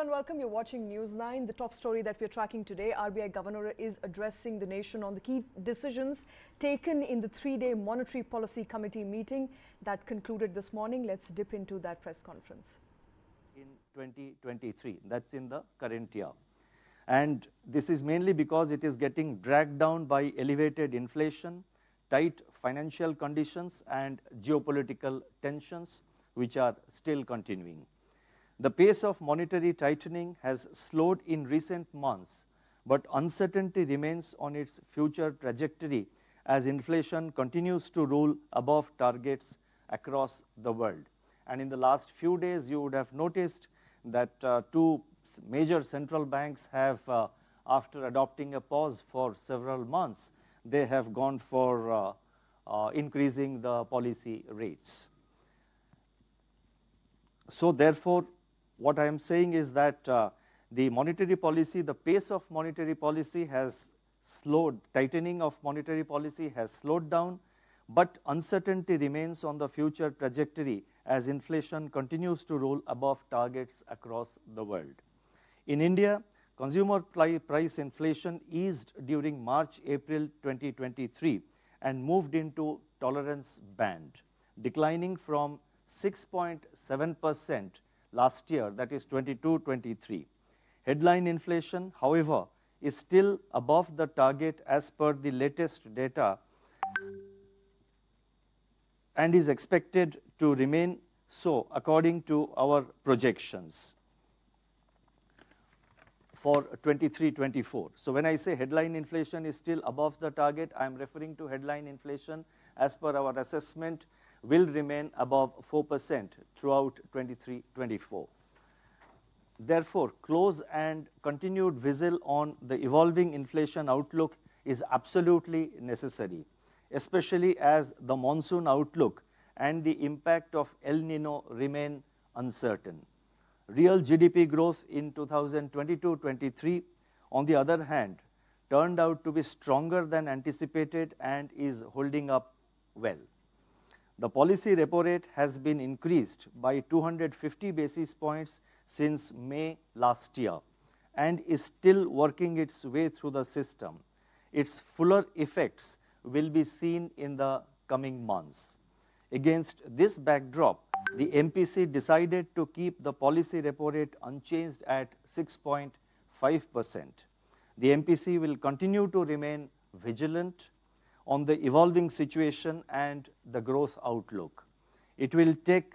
and welcome. You're watching News9. The top story that we're tracking today, RBI Governor is addressing the nation on the key decisions taken in the three-day Monetary Policy Committee meeting that concluded this morning. Let's dip into that press conference. In 2023, that's in the current year. And this is mainly because it is getting dragged down by elevated inflation, tight financial conditions, and geopolitical tensions, which are still continuing. The pace of monetary tightening has slowed in recent months, but uncertainty remains on its future trajectory as inflation continues to rule above targets across the world. And in the last few days, you would have noticed that two major central banks have, after adopting a pause for several months, they have gone for increasing the policy rates. So therefore, what I am saying is that the monetary policy, the pace of monetary policy has slowed, tightening of monetary policy has slowed down, but uncertainty remains on the future trajectory as inflation continues to roll above targets across the world. In India, consumer price inflation eased during March-April 2023 and moved into tolerance band, declining from 6.7% last year, that is 22-23. Headline inflation, however, is still above the target as per the latest data and is expected to remain so according to our projections for 23-24. So when I say headline inflation is still above the target, I am referring to headline inflation as per our assessment will remain above 4% throughout 23-24. Therefore, close and continued vigil on the evolving inflation outlook is absolutely necessary, especially as the monsoon outlook and the impact of El Nino remain uncertain. Real GDP growth in 2022-23, on the other hand, turned out to be stronger than anticipated and is holding up well. The policy repo rate has been increased by 250 basis points since May last year and is still working its way through the system. Its fuller effects will be seen in the coming months. Against this backdrop, the MPC decided to keep the policy repo rate unchanged at 6.5%. The MPC will continue to remain vigilant on the evolving situation and the growth outlook. It will take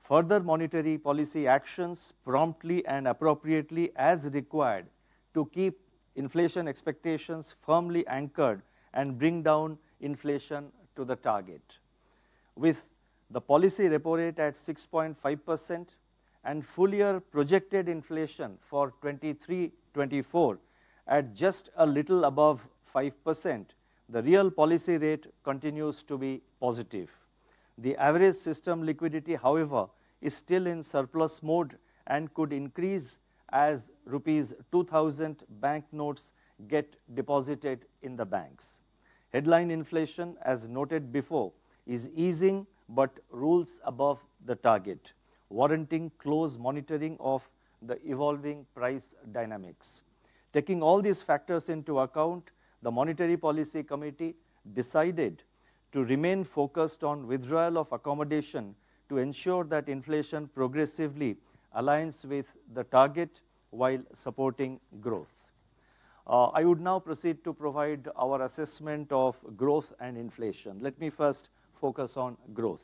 further monetary policy actions promptly and appropriately as required to keep inflation expectations firmly anchored and bring down inflation to the target. With the policy repo rate at 6.5% and full year projected inflation for 23-24 at just a little above 5%, the real policy rate continues to be positive. The average system liquidity, however, is still in surplus mode and could increase as rupees 2,000 banknotes get deposited in the banks. Headline inflation, as noted before, is easing but rules above the target, warranting close monitoring of the evolving price dynamics. Taking all these factors into account, the Monetary Policy Committee decided to remain focused on withdrawal of accommodation to ensure that inflation progressively aligns with the target while supporting growth. I would now proceed to provide our assessment of growth and inflation. Let me first focus on growth.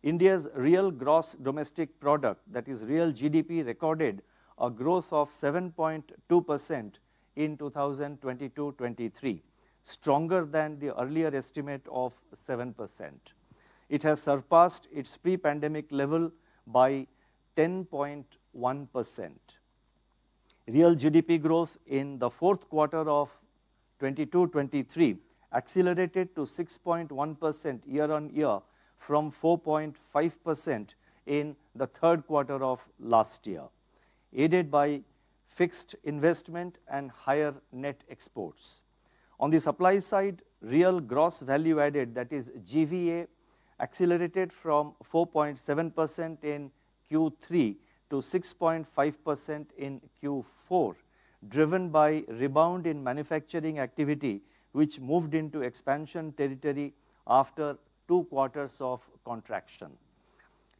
India's real gross domestic product, that is real GDP, recorded a growth of 7.2% in 2022-23, stronger than the earlier estimate of 7%. It has surpassed its pre-pandemic level by 10.1%. Real GDP growth in the fourth quarter of 22-23 accelerated to 6.1% year-on-year from 4.5% in the third quarter of last year, aided by fixed investment and higher net exports. On the supply side, real gross value added, that is GVA, accelerated from 4.7% in Q3 to to 6.5% in Q4, driven by rebound in manufacturing activity, which moved into expansion territory after 2 quarters of contraction.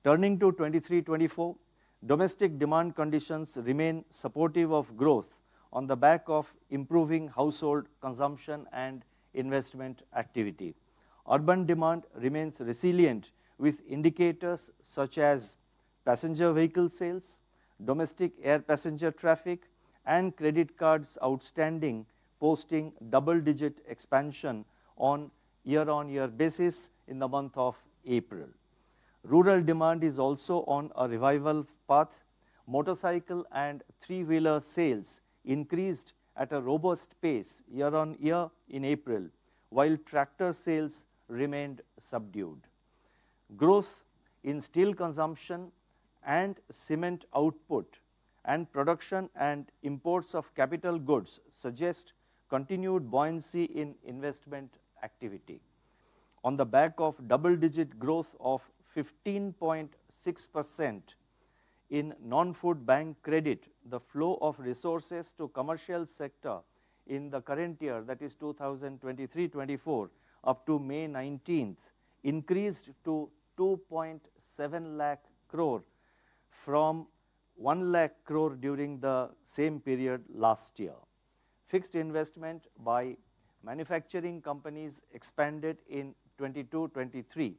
Turning to 23-24, domestic demand conditions remain supportive of growth on the back of improving household consumption and investment activity. Urban demand remains resilient with indicators such as passenger vehicle sales, domestic air passenger traffic, and credit cards outstanding posting double-digit expansion on year-on-year basis in the month of April. Rural demand is also on a revival path. Motorcycle and three-wheeler sales increased at a robust pace year-on-year in April, while tractor sales remained subdued. Growth in steel consumption and cement output and production and imports of capital goods suggest continued buoyancy in investment activity. On the back of double-digit growth of 15.6% in non-food bank credit, the flow of resources to commercial sector in the current year, that is 2023-24, up to May 19th, increased to 2.7 lakh crore from 1 lakh crore during the same period last year. Fixed investment by manufacturing companies expanded in 22-23,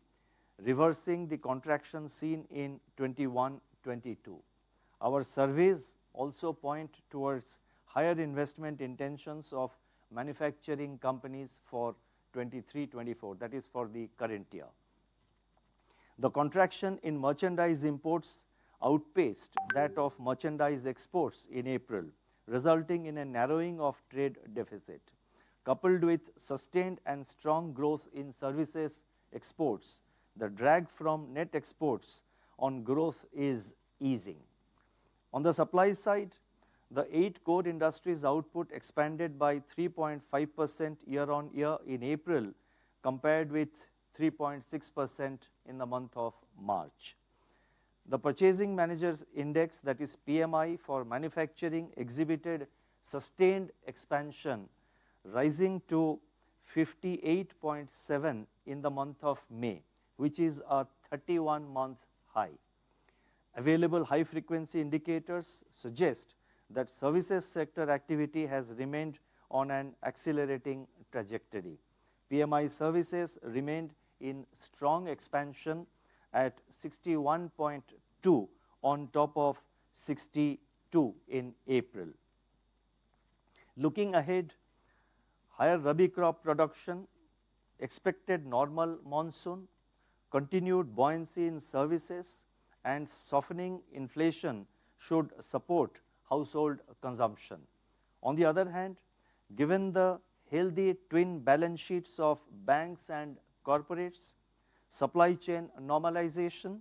reversing the contraction seen in 21-22. Our surveys also point towards higher investment intentions of manufacturing companies for 23-24, that is for the current year. The contraction in merchandise imports outpaced that of merchandise exports in April, resulting in a narrowing of trade deficit. Coupled with sustained and strong growth in services exports, the drag from net exports on growth is easing. On the supply side, the 8 core industries output expanded by 3.5% year-on-year in April, compared with 3.6% in the month of March. The Purchasing Managers Index, that is PMI for manufacturing, exhibited sustained expansion, rising to 58.7 in the month of May, which is a 31-month high. Available high-frequency indicators suggest that services sector activity has remained on an accelerating trajectory. PMI services remained in strong expansion at 61.2 on top of 62 in April. Looking ahead, higher Rabi crop production, expected normal monsoon, continued buoyancy in services, and softening inflation should support household consumption. On the other hand, given the healthy twin balance sheets of banks and corporates, supply chain normalization,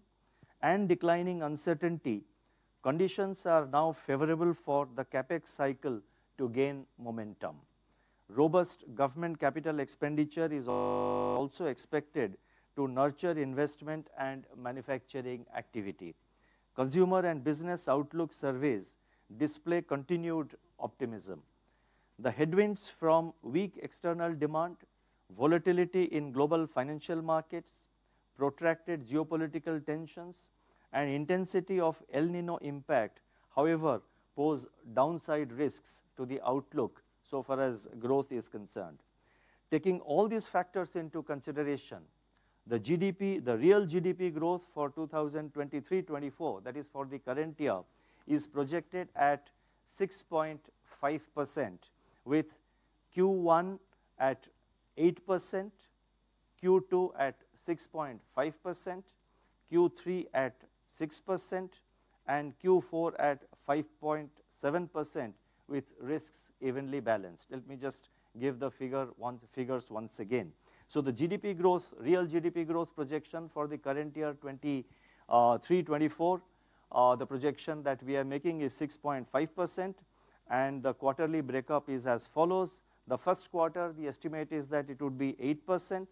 and declining uncertainty, conditions are now favorable for the capex cycle to gain momentum. Robust government capital expenditure is also expected to nurture investment and manufacturing activity. Consumer and business outlook surveys display continued optimism. The headwinds from weak external demand, volatility in global financial markets, protracted geopolitical tensions, and intensity of El Nino impact, however, pose downside risks to the outlook so far as growth is concerned. Taking all these factors into consideration, the real GDP growth for 2023-24, that is for the current year, is projected at 6.5%, with Q1 at 8%, Q2 at 6.5%, Q3 at 6%, and Q4 at 5.7%, with risks evenly balanced. Let me just give the figures once again. So the GDP growth, real GDP growth projection for the current year 23-24, the projection that we are making is 6.5%, and the quarterly breakup is as follows. The first quarter, the estimate is that it would be 8%,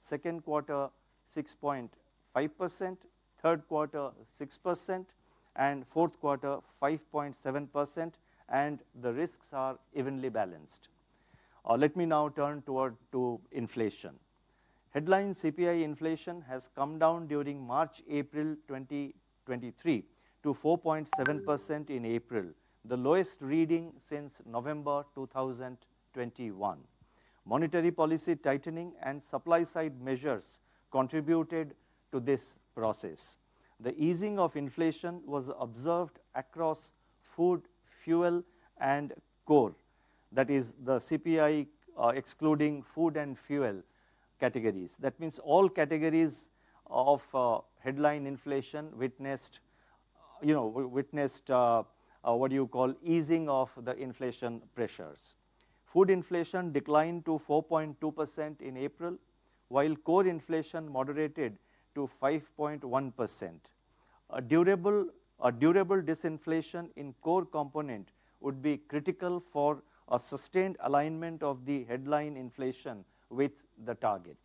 second quarter 6.5%, third quarter 6%, and fourth quarter 5.7%, and the risks are evenly balanced. Let me now turn to inflation. Headline CPI inflation has come down during March-April 2023 to 4.7% in April, the lowest reading since November 2021. Monetary policy tightening and supply-side measures contributed to this process. The easing of inflation was observed across food, fuel, and core, that is the CPI excluding food and fuel categories. That means all categories of headline inflation witnessed, what you call easing of the inflation pressures. Food inflation declined to 4.2% in April, while core inflation moderated to 5.1%. A durable disinflation in core component would be critical for a sustained alignment of the headline inflation with the target.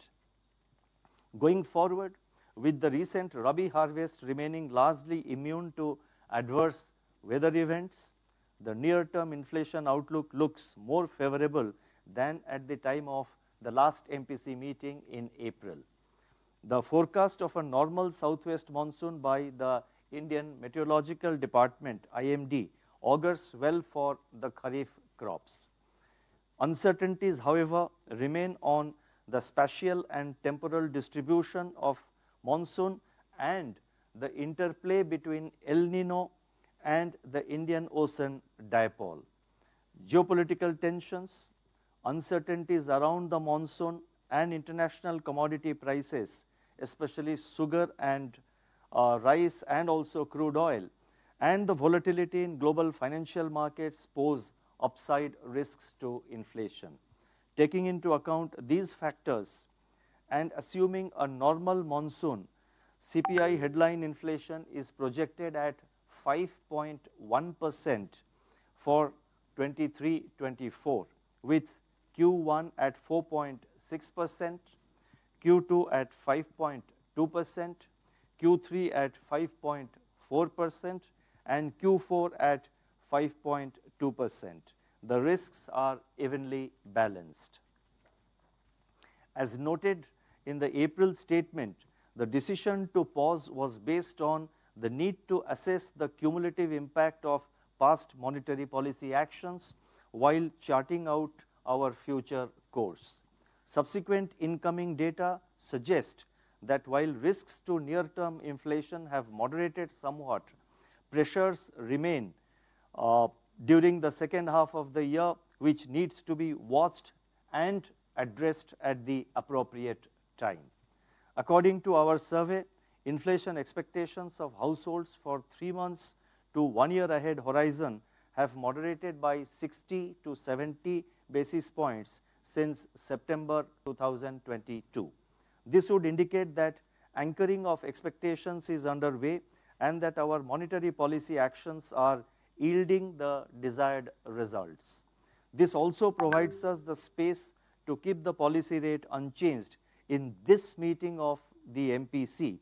Going forward, with the recent Rabi harvest remaining largely immune to adverse weather events, the near-term inflation outlook looks more favorable than at the time of the last MPC meeting in April. The forecast of a normal southwest monsoon by the Indian Meteorological Department, IMD, augurs well for the Kharif crops. Uncertainties, however, remain on the spatial and temporal distribution of monsoon and the interplay between El Nino and the Indian Ocean dipole. Geopolitical tensions, uncertainties around the monsoon and international commodity prices, especially sugar and rice and also crude oil, and the volatility in global financial markets pose upside risks to inflation. Taking into account these factors and assuming a normal monsoon, CPI headline inflation is projected at 5.1% for 23-24, with Q1 at 4.6%, Q2 at 5.2%, Q3 at 5.4%, and Q4 at 5.2%. The risks are evenly balanced. As noted in the April statement, the decision to pause was based on the need to assess the cumulative impact of past monetary policy actions while charting out our future course. Subsequent incoming data suggest that while risks to near-term inflation have moderated somewhat, pressures remain during the second half of the year, which needs to be watched and addressed at the appropriate time. According to our survey, inflation expectations of households for 3 months to 1 year ahead horizon have moderated by 60 to 70 basis points since September 2022. This would indicate that anchoring of expectations is underway and that our monetary policy actions are yielding the desired results. This also provides us the space to keep the policy rate unchanged in this meeting of the MPC.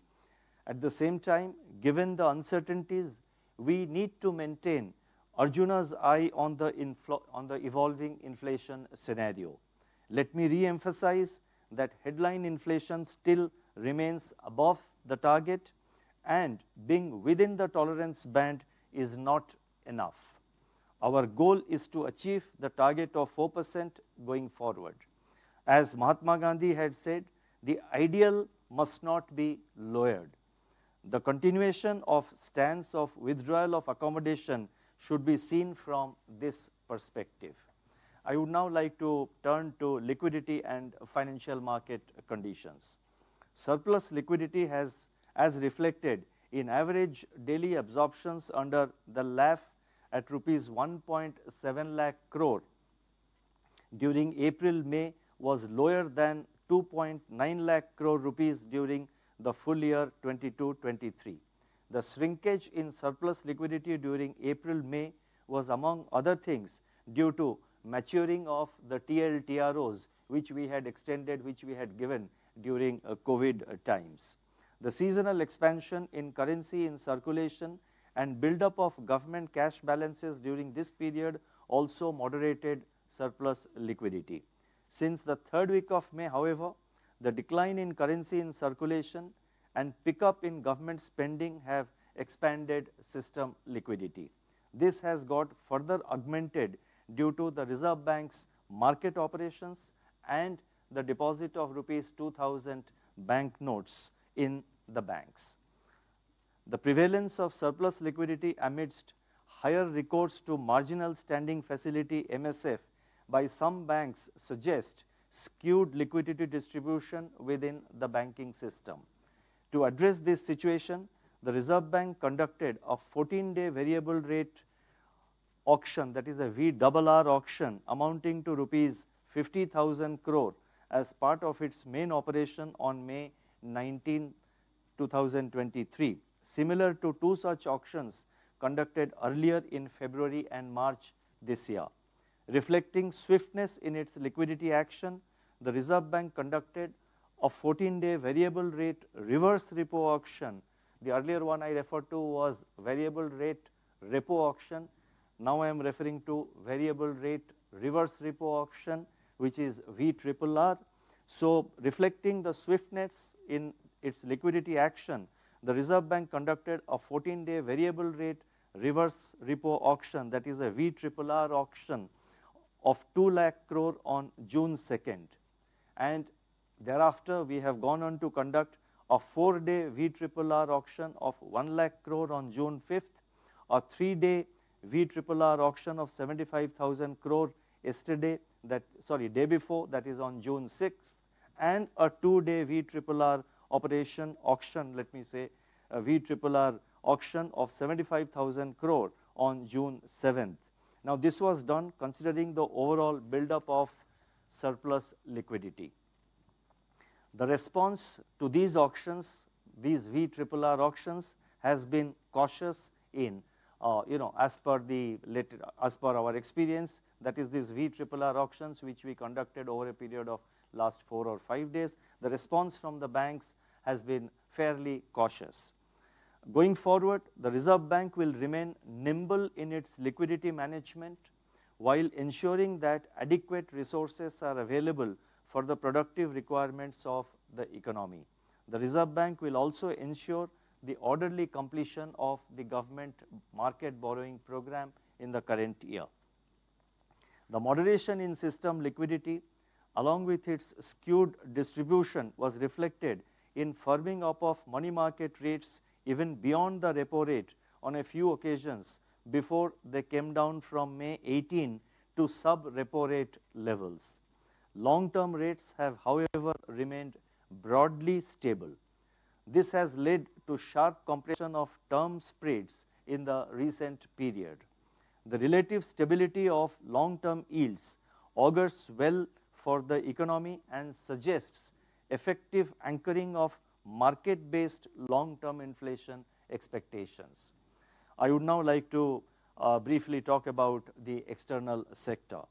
At the same time, given the uncertainties, we need to maintain Arjuna's eye on the evolving inflation scenario. Let me re-emphasize that headline inflation still remains above the target, and being within the tolerance band is not enough. Our goal is to achieve the target of 4% going forward. As Mahatma Gandhi had said, the ideal must not be lowered. The continuation of stance of withdrawal of accommodation should be seen from this perspective. I would now like to turn to liquidity and financial market conditions. Surplus liquidity has, as reflected in average daily absorptions under the LAF at rupees 1.7 lakh crore during April-May, was lower than 2.9 lakh crore rupees during the full year 22-23. The shrinkage in surplus liquidity during April-May was, among other things, due to maturing of the TLTROs, which we had extended, which we had given during COVID times. The seasonal expansion in currency in circulation and build-up of government cash balances during this period also moderated surplus liquidity. Since the third week of May, however, the decline in currency in circulation and pickup in government spending have expanded system liquidity. This has got further augmented due to the Reserve Bank's market operations and the deposit of rupees 2,000 banknotes in the banks. The prevalence of surplus liquidity amidst higher recourse to marginal standing facility MSF by some banks suggest skewed liquidity distribution within the banking system. To address this situation, the Reserve Bank conducted a 14-day variable rate auction, that is a VRR auction, amounting to rupees 50,000 crore as part of its main operation on May 19, 2023, similar to two such auctions conducted earlier in February and March this year. Reflecting swiftness in its liquidity action, the Reserve Bank conducted a 14-day variable rate reverse repo auction. The earlier one I referred to was variable rate repo auction. Now I am referring to variable rate reverse repo auction, which is VRRR. So reflecting the swiftness in its liquidity action, the Reserve Bank conducted a 14-day variable rate reverse repo auction, that is a VRRR auction of 2 lakh crore on June 2nd. And thereafter, we have gone on to conduct a 4-day VRRR auction of 1 lakh crore on June 5th, a 3-day VRRR auction of 75,000 crore yesterday, day before, that is on June 6th, and a 2-day VRRR operation auction, let me say, a VRRR auction of 75,000 crore on June 7th. Now, this was done considering the overall build-up of surplus liquidity. The response to these auctions, these VRRR auctions, has been cautious in, as per our experience, that is these VRRR auctions which we conducted over a period of last 4 or 5 days. The response from the banks has been fairly cautious. Going forward, the Reserve Bank will remain nimble in its liquidity management while ensuring that adequate resources are available for the productive requirements of the economy. The Reserve Bank will also ensure the orderly completion of the government market borrowing program in the current year. The moderation in system liquidity, along with its skewed distribution, was reflected in firming up of money market rates even beyond the repo rate on a few occasions before they came down from May 18 to sub-repo rate levels. Long-term rates have, however, remained broadly stable. This has led to sharp compression of term spreads in the recent period. The relative stability of long-term yields augurs well for the economy and suggests effective anchoring of market-based long-term inflation expectations. I would now like to briefly talk about the external sector.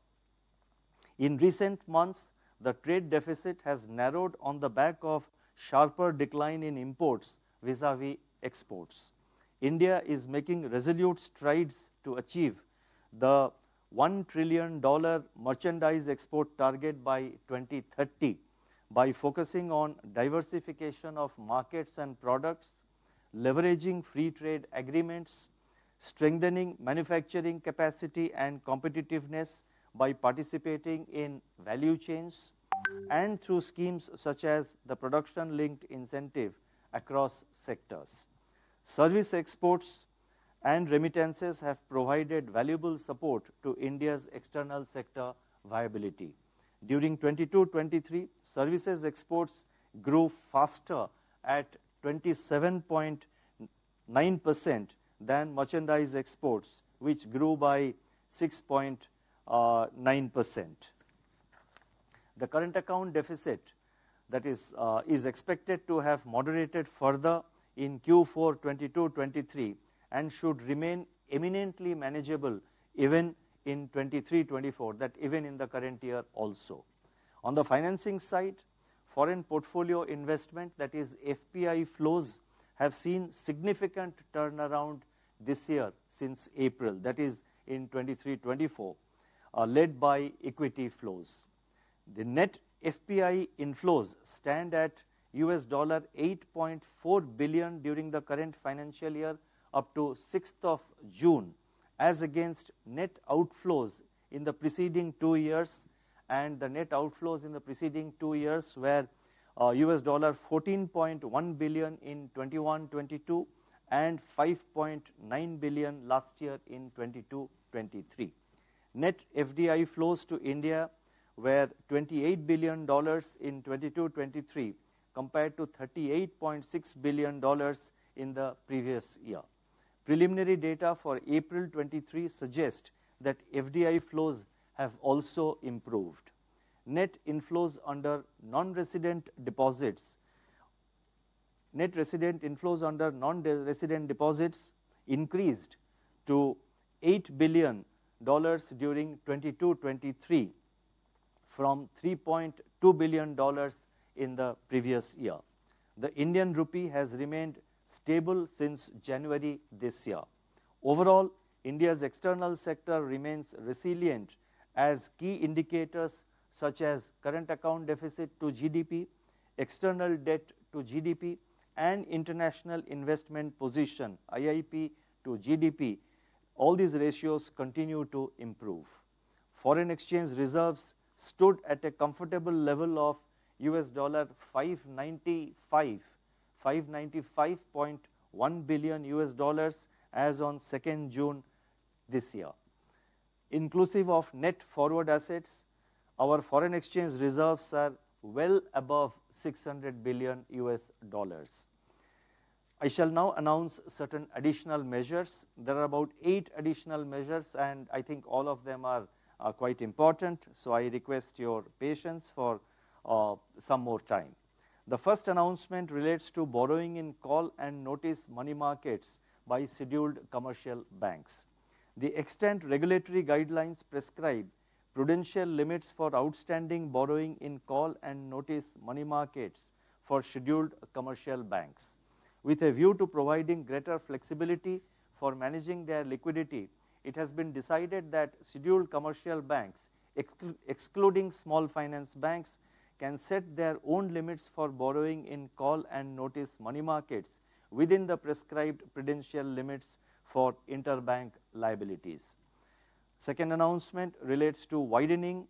In recent months, the trade deficit has narrowed on the back of sharper decline in imports vis-a-vis exports. India is making resolute strides to achieve the $1 trillion merchandise export target by 2030 by focusing on diversification of markets and products, leveraging free trade agreements, strengthening manufacturing capacity and competitiveness by participating in value chains, and through schemes such as the production-linked incentive across sectors. Service exports and remittances have provided valuable support to India's external sector viability. During 22-23, services exports grew faster at 27.9% than merchandise exports, which grew by 6.9%. The current account deficit, that is expected to have moderated further in Q4 22-23 and should remain eminently manageable even in 23-24, that even in the current year also. On the financing side, foreign portfolio investment, that is FPI flows, have seen significant turnaround this year since April, that is in 23-24, led by equity flows. The net FPI inflows stand at US $8.4 billion during the current financial year up to 6th of June, as against net outflows in the preceding 2 years, and the net outflows in the preceding 2 years were US $14.1 billion in 21-22 and 5.9 billion last year in 22-23. Net FDI flows to India were $28 billion in 22-23 compared to $38.6 billion in the previous year. Preliminary data for April 23 suggest that FDI flows have also improved. Net inflows under non-resident deposits, net resident inflows under non-resident deposits increased to $8 billion during 22-23 from $3.2 billion in the previous year. The Indian rupee has remained stable since January this year. Overall, India's external sector remains resilient as key indicators such as current account deficit to GDP, external debt to GDP, and international investment position, IIP to GDP, all these ratios continue to improve. Foreign exchange reserves stood at a comfortable level of US $595.1 billion US dollars as on 2nd June this year. Inclusive of net forward assets, our foreign exchange reserves are well above 600 billion US dollars. I shall now announce certain additional measures. There are about 8 additional measures, and I think all of them are quite important, so I request your patience for some more time. The first announcement relates to borrowing in call and notice money markets by scheduled commercial banks. The extant regulatory guidelines prescribe prudential limits for outstanding borrowing in call and notice money markets for scheduled commercial banks. With a view to providing greater flexibility for managing their liquidity, it has been decided that scheduled commercial banks, excluding small finance banks, can set their own limits for borrowing in call and notice money markets within the prescribed prudential limits for interbank liabilities. Second announcement relates to widening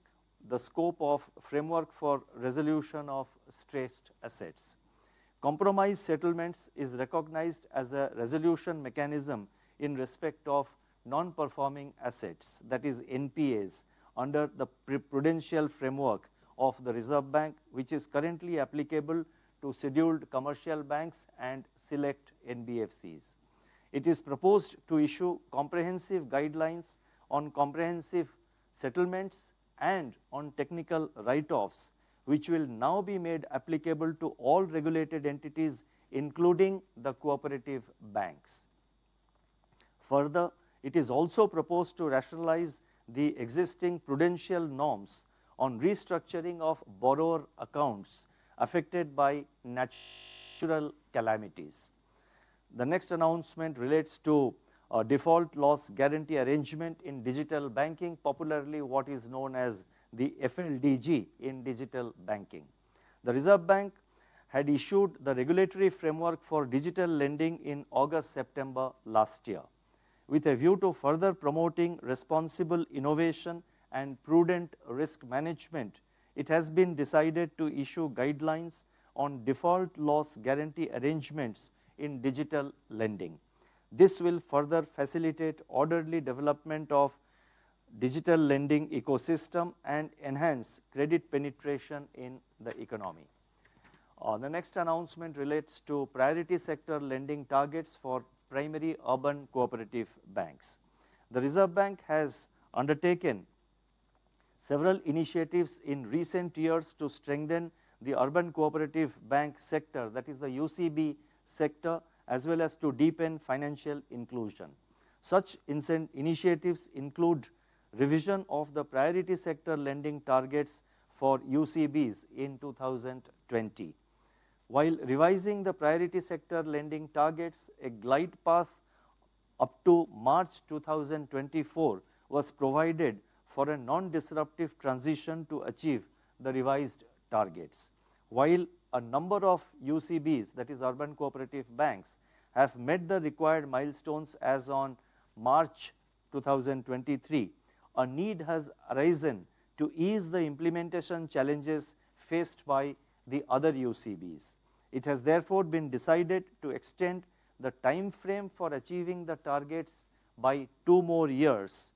the scope of framework for resolution of stressed assets. Compromise settlements is recognized as a resolution mechanism in respect of non-performing assets, that is NPAs, under the prudential framework of the Reserve Bank, which is currently applicable to scheduled commercial banks and select NBFCs. It is proposed to issue comprehensive guidelines on comprehensive settlements and on technical write-offs, which will now be made applicable to all regulated entities, including the cooperative banks. Further, it is also proposed to rationalize the existing prudential norms on restructuring of borrower accounts affected by natural calamities. The next announcement relates to a default loss guarantee arrangement in digital banking, popularly what is known as the FLDG in digital banking. The Reserve Bank had issued the regulatory framework for digital lending in August-September last year. With a view to further promoting responsible innovation and prudent risk management, it has been decided to issue guidelines on default loss guarantee arrangements in digital lending. This will further facilitate orderly development of digital lending ecosystem and enhance credit penetration in the economy. The next announcement relates to priority sector lending targets for primary urban cooperative banks. The Reserve Bank has undertaken several initiatives in recent years to strengthen the urban cooperative bank sector, that is the UCB sector, as well as to deepen financial inclusion. Such initiatives include revision of the priority sector lending targets for UCBs in 2020. While revising the priority sector lending targets, a glide path up to March 2024 was provided for a non-disruptive transition to achieve the revised targets. While a number of UCBs, that is urban cooperative banks, have met the required milestones as on March 2023, a need has arisen to ease the implementation challenges faced by the other UCBs. It has therefore been decided to extend the time frame for achieving the targets by 2 more years,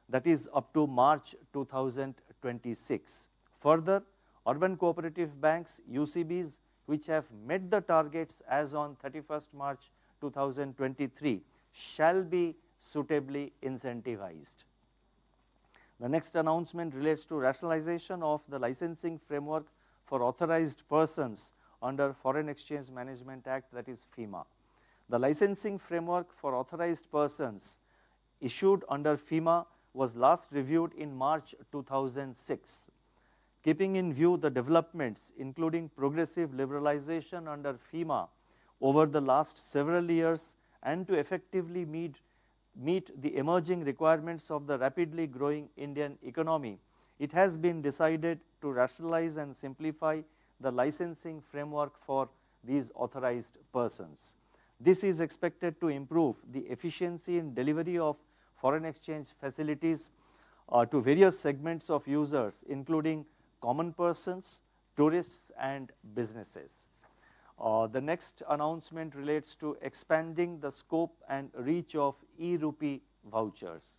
that is up to March 2026. Further, urban cooperative banks, UCBs, which have met the targets as on 31st March 2023 shall be suitably incentivized. The next announcement relates to rationalization of the licensing framework for authorized persons under Foreign Exchange Management Act, that is FEMA. The licensing framework for authorized persons issued under FEMA was last reviewed in March 2006. Keeping in view the developments, including progressive liberalization under FEMA over the last several years, and to effectively meet the emerging requirements of the rapidly growing Indian economy, it has been decided to rationalize and simplify the licensing framework for these authorized persons. This is expected to improve the efficiency in delivery of foreign exchange facilities to various segments of users, including common persons, tourists, and businesses. The next announcement relates to expanding the scope and reach of e-rupee vouchers.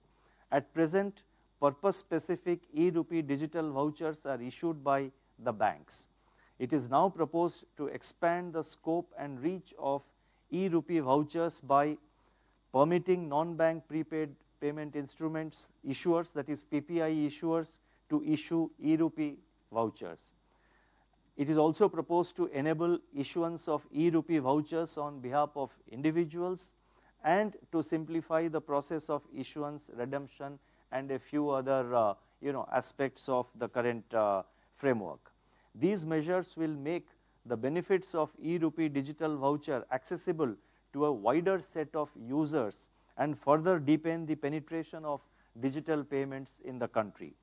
At present, purpose-specific e-rupee digital vouchers are issued by the banks. It is now proposed to expand the scope and reach of e-rupee vouchers by permitting non-bank prepaid payment instruments issuers, that is PPI issuers, to issue e-rupee vouchers. It is also proposed to enable issuance of e-rupee vouchers on behalf of individuals and to simplify the process of issuance, redemption, and a few other aspects of the current framework. These measures will make the benefits of e-rupee digital voucher accessible to a wider set of users and further deepen the penetration of digital payments in the country.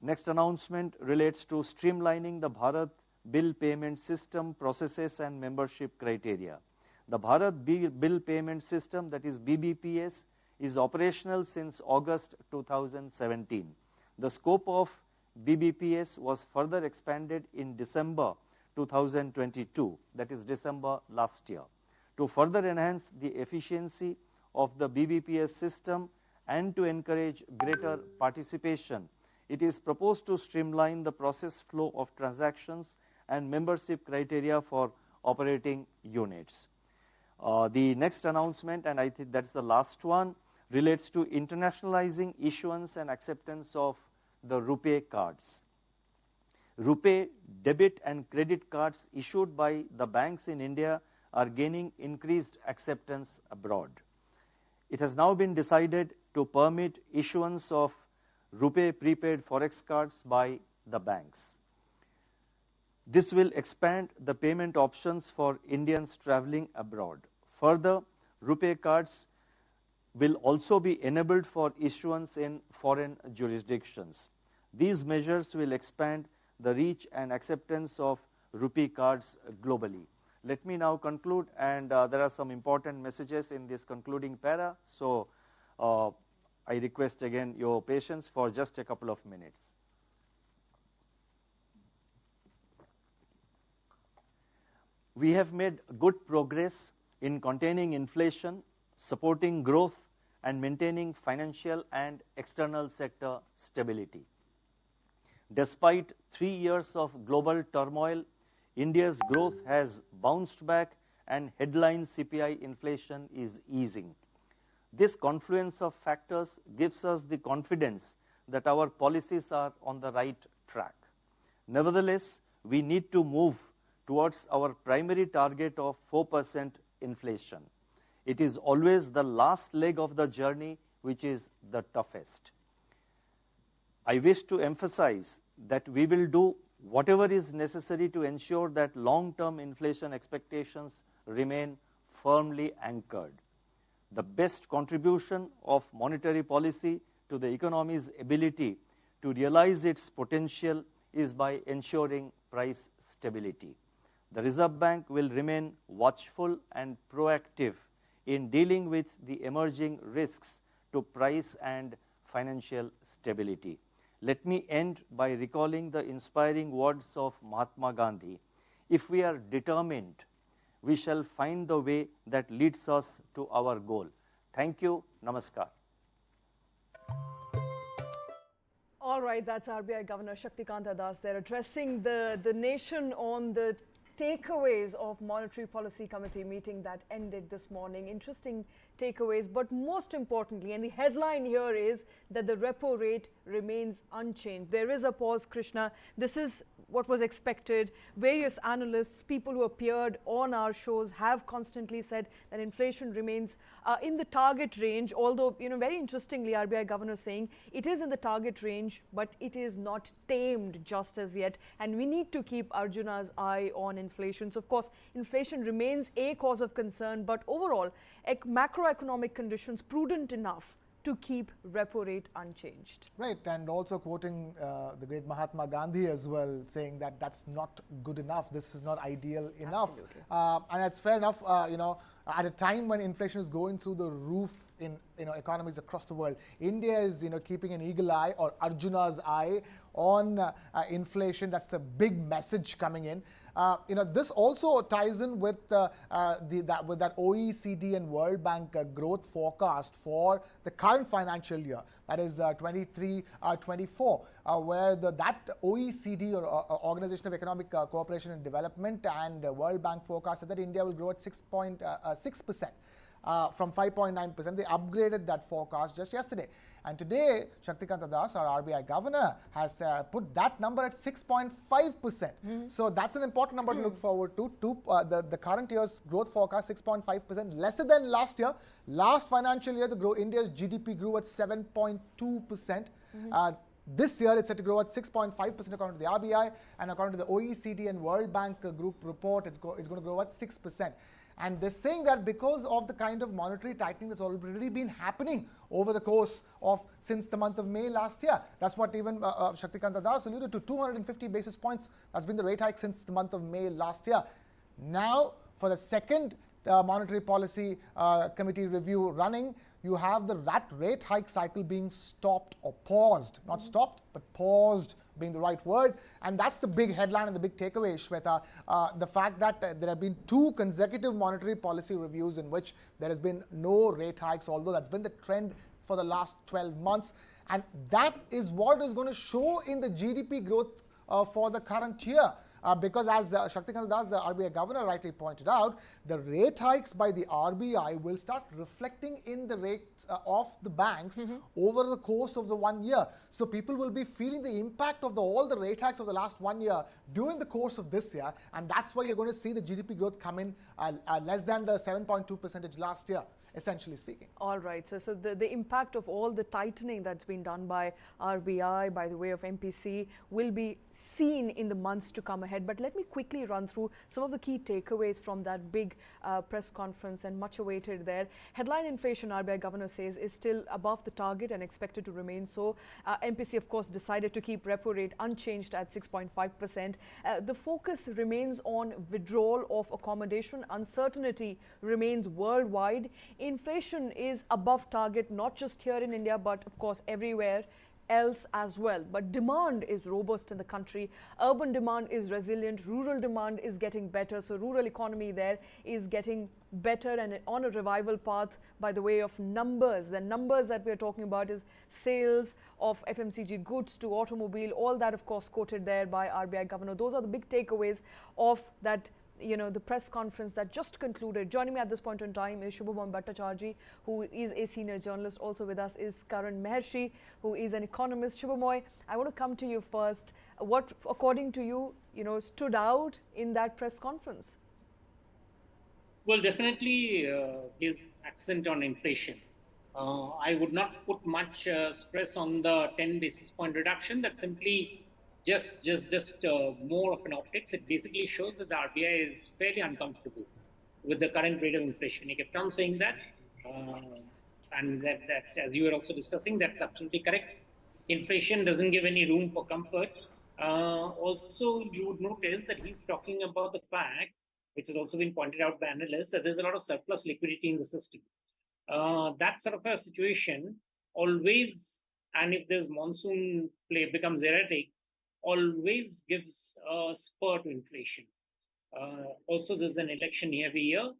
Next announcement relates to streamlining the Bharat Bill Payment System processes and membership criteria. The Bharat Bill Payment System, that is BBPS, is operational since August 2017. The scope of BBPS was further expanded in December 2022, that is December last year. To further enhance the efficiency of the BBPS system and to encourage greater participation, it is proposed to streamline the process flow of transactions and membership criteria for operating units. The next announcement, and I think that's the last one, relates to internationalizing issuance and acceptance of the RuPay cards. RuPay debit and credit cards issued by the banks in India are gaining increased acceptance abroad. It has now been decided to permit issuance of RuPay prepaid forex cards by the banks. This will expand the payment options for Indians traveling abroad. Further, RuPay cards will also be enabled for issuance in foreign jurisdictions. These measures will expand the reach and acceptance of RuPay cards globally. Let me now conclude, and there are some important messages in this concluding para, so I request again your patience for just a couple of minutes. We have made good progress in containing inflation, supporting growth, and maintaining financial and external sector stability. Despite 3 years of global turmoil, India's growth has bounced back and headline CPI inflation is easing. This confluence of factors gives us the confidence that our policies are on the right track. Nevertheless, we need to move towards our primary target of 4% inflation. It is always the last leg of the journey which is the toughest. I wish to emphasize that we will do whatever is necessary to ensure that long-term inflation expectations remain firmly anchored. The best contribution of monetary policy to the economy's ability to realize its potential is by ensuring price stability. The Reserve Bank will remain watchful and proactive in dealing with the emerging risks to price and financial stability. Let me end by recalling the inspiring words of Mahatma Gandhi. If we are determined, we shall find the way that leads us to our goal. Thank you. Namaskar. All right, that's RBI Governor Shaktikanta Das. They're addressing the nation on the takeaways of Monetary Policy Committee meeting that ended this morning. Interesting takeaways, but most importantly, and the headline here is that the repo rate remains unchanged. There is a pause, Krishna. This is what was expected. Various analysts, people who appeared on our shows have constantly said that inflation remains in the target range, although, very interestingly, RBI Governor saying it is in the target range, but it is not tamed just as yet. And we need to keep Arjuna's eye on inflation. So, of course, inflation remains a cause of concern, but overall, macroeconomic conditions prudent enough to keep repo rate unchanged. Right, and also quoting the great Mahatma Gandhi as well, saying that that's not good enough, this is not ideal enough. And that's fair enough, at a time when inflation is going through the roof in economies across the world. India is keeping an eagle eye, or Arjuna's eye, on inflation. That's the big message coming in. This also ties in with that OECD and World Bank growth forecast for the current financial year, that is 23-24, where that OECD, or Organization of Economic Cooperation and Development, and World Bank forecasted that India will grow at 6.6%. From 5.9%. They upgraded that forecast just yesterday. And today, Shaktikanta Das, our RBI governor, has put that number at 6.5%. So that's an important number to look forward to. The current year's growth forecast, 6.5%, lesser than last year. Last financial year, India's GDP grew at 7.2%. This year, it's set to grow at 6.5% according to the RBI, and according to the OECD and World Bank group report, it's going to grow at 6%. And they're saying that because of the kind of monetary tightening that's already been happening over the course of since the month of May last year. That's what even Shaktikanta Das alluded to, 250 basis points. That's been the rate hike since the month of May last year. Now, for the second monetary policy committee review running, you have that rate hike cycle being stopped or paused. Not stopped, but paused being the right word. And that's the big headline and the big takeaway, Shweta. The fact that there have been 2 consecutive monetary policy reviews in which there has been no rate hikes, although that's been the trend for the last 12 months. And that is what is going to show in the GDP growth for the current year. Because as Shaktikanta Das, the RBI governor, rightly pointed out, the rate hikes by the RBI will start reflecting in the rates of the banks over the course of the 1 year. So people will be feeling the impact of all the rate hikes of the last 1 year during the course of this year, and that's why you're going to see the GDP growth come in less than the 7.2% last year, essentially speaking. All right. So the impact of all the tightening that's been done by RBI, by the way of MPC, will be seen in the months to come ahead. But let me quickly run through some of the key takeaways from that big press conference, and much awaited there. Headline inflation, RBI governor says, is still above the target and expected to remain so. MPC, of course, decided to keep repo rate unchanged at 6.5%. The focus remains on withdrawal of accommodation. Uncertainty remains worldwide. Inflation is above target, not just here in India, but of course everywhere else as well. But demand is robust in the country. Urban demand is resilient. Rural demand is getting better. So rural economy there is getting better and on a revival path by the way of numbers. The numbers that we're talking about is sales of FMCG goods to automobile, all that of course quoted there by RBI governor. Those are the big takeaways of that the press conference that just concluded. Joining me at this point in time is Subhomoy Bhattacharjee, who is a senior journalist. Also with us is Karan Mehrishi, who is an economist. Subhomoy, I want to come to you first. What, according to you, stood out in that press conference? Well, definitely his accent on inflation. I would not put much stress on the 10 basis point reduction. That simply just more of an optics. It basically shows that the RBI is fairly uncomfortable with the current rate of inflation. He kept on saying that And that, as you were also discussing, that's absolutely correct. Inflation doesn't give any room for comfort. Also, you would notice that he's talking about the fact, which has also been pointed out by analysts, that there's a lot of surplus liquidity in the system. That sort of a situation always, and if there's monsoon play becomes erratic, always gives a spur to inflation. Also, there's an election every year.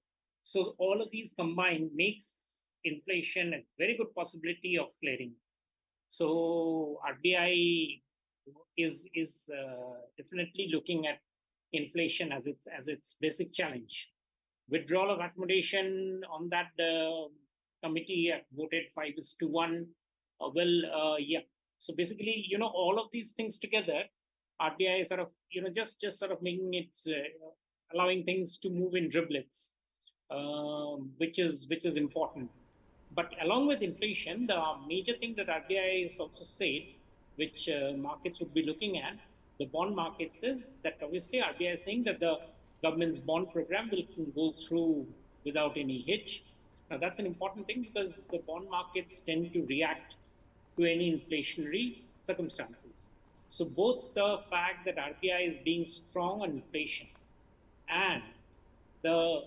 So all of these combined makes inflation a very good possibility of flaring. So RBI is definitely looking at inflation as its basic challenge. Withdrawal of accommodation on that committee voted 5:1. Yeah. So basically, all of these things together, RBI sort of, just sort of making it, allowing things to move in driblets, which is important. But along with inflation, the major thing that RBI has also said, which markets would be looking at, the bond markets, is that obviously RBI is saying that the government's bond program will go through without any hitch. Now that's an important thing because the bond markets tend to react to any inflationary circumstances. So both the fact that RBI is being strong on inflation and the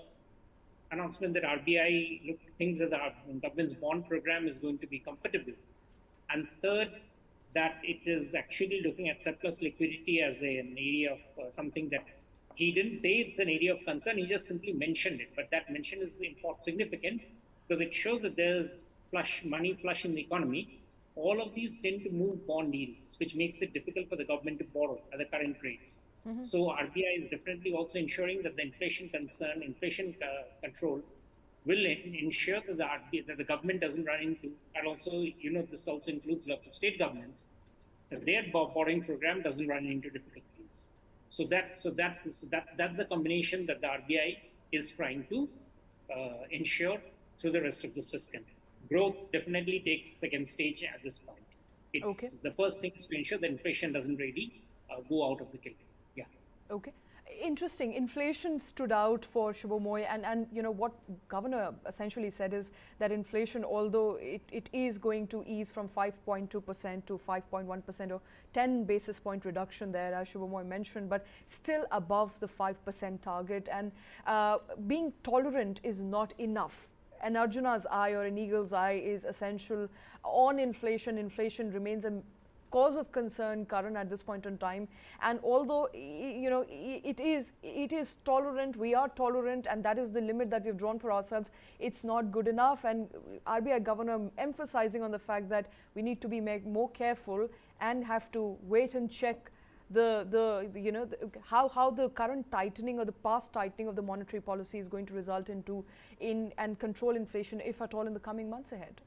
announcement that RBI thinks that the government's bond program is going to be comfortable. And third, that it is actually looking at surplus liquidity as an area of something that he didn't say it's an area of concern, he just simply mentioned it. But that mention is significant because it shows that there's money flush in the economy. All of these tend to move bond yields, which makes it difficult for the government to borrow at the current rates. So RBI is definitely also ensuring that the inflation control will ensure that the government doesn't run into, and also, this also includes lots of state governments, that their borrowing program doesn't run into difficulties. So that's the combination that the RBI is trying to ensure through the rest of this fiscal. Growth definitely takes second stage at this point. It's the first thing is to ensure that inflation doesn't really go out of the kilter. Yeah. Okay. Interesting. Inflation stood out for Subhomoy, and what Governor essentially said is that inflation, although it is going to ease from 5.2% to 5.1%, or 10 basis point reduction there, as Subhomoy mentioned, but still above the 5% target, and being tolerant is not enough. An Arjuna's eye or an eagle's eye is essential on inflation. Inflation remains a cause of concern, Karan, at this point in time. And although it is tolerant, we are tolerant, and that is the limit that we've drawn for ourselves, it's not good enough. And RBI governor emphasizing on the fact that we need to be more careful and have to wait and check how the current tightening or the past tightening of the monetary policy is going to result in and control inflation, if at all, in the coming months ahead.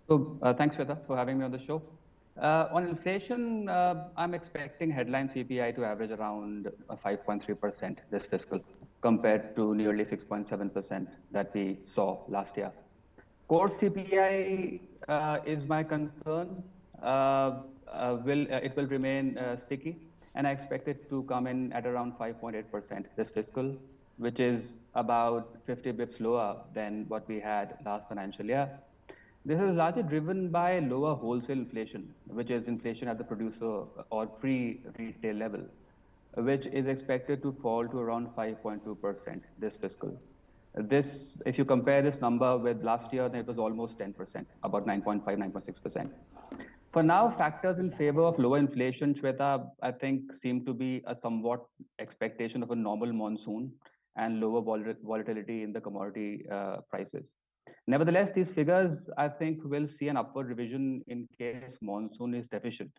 So thanks, Shweta, for having me on the show. On inflation, I'm expecting headline CPI to average around 5.3% this fiscal, compared to nearly 6.7% that we saw last year. Core CPI is my concern. It will remain sticky, and I expect it to come in at around 5.8% this fiscal, which is about 50 bips lower than what we had last financial year. This is largely driven by lower wholesale inflation, which is inflation at the producer or pre-retail level, which is expected to fall to around 5.2% this fiscal. If you compare this number with last year, then it was almost 10%, about 9.5, 9.6%. For now, factors in favor of lower inflation, Shweta, I think seem to be a somewhat expectation of a normal monsoon and lower volatility in the commodity prices. Nevertheless, these figures, I think, will see an upward revision in case monsoon is deficient,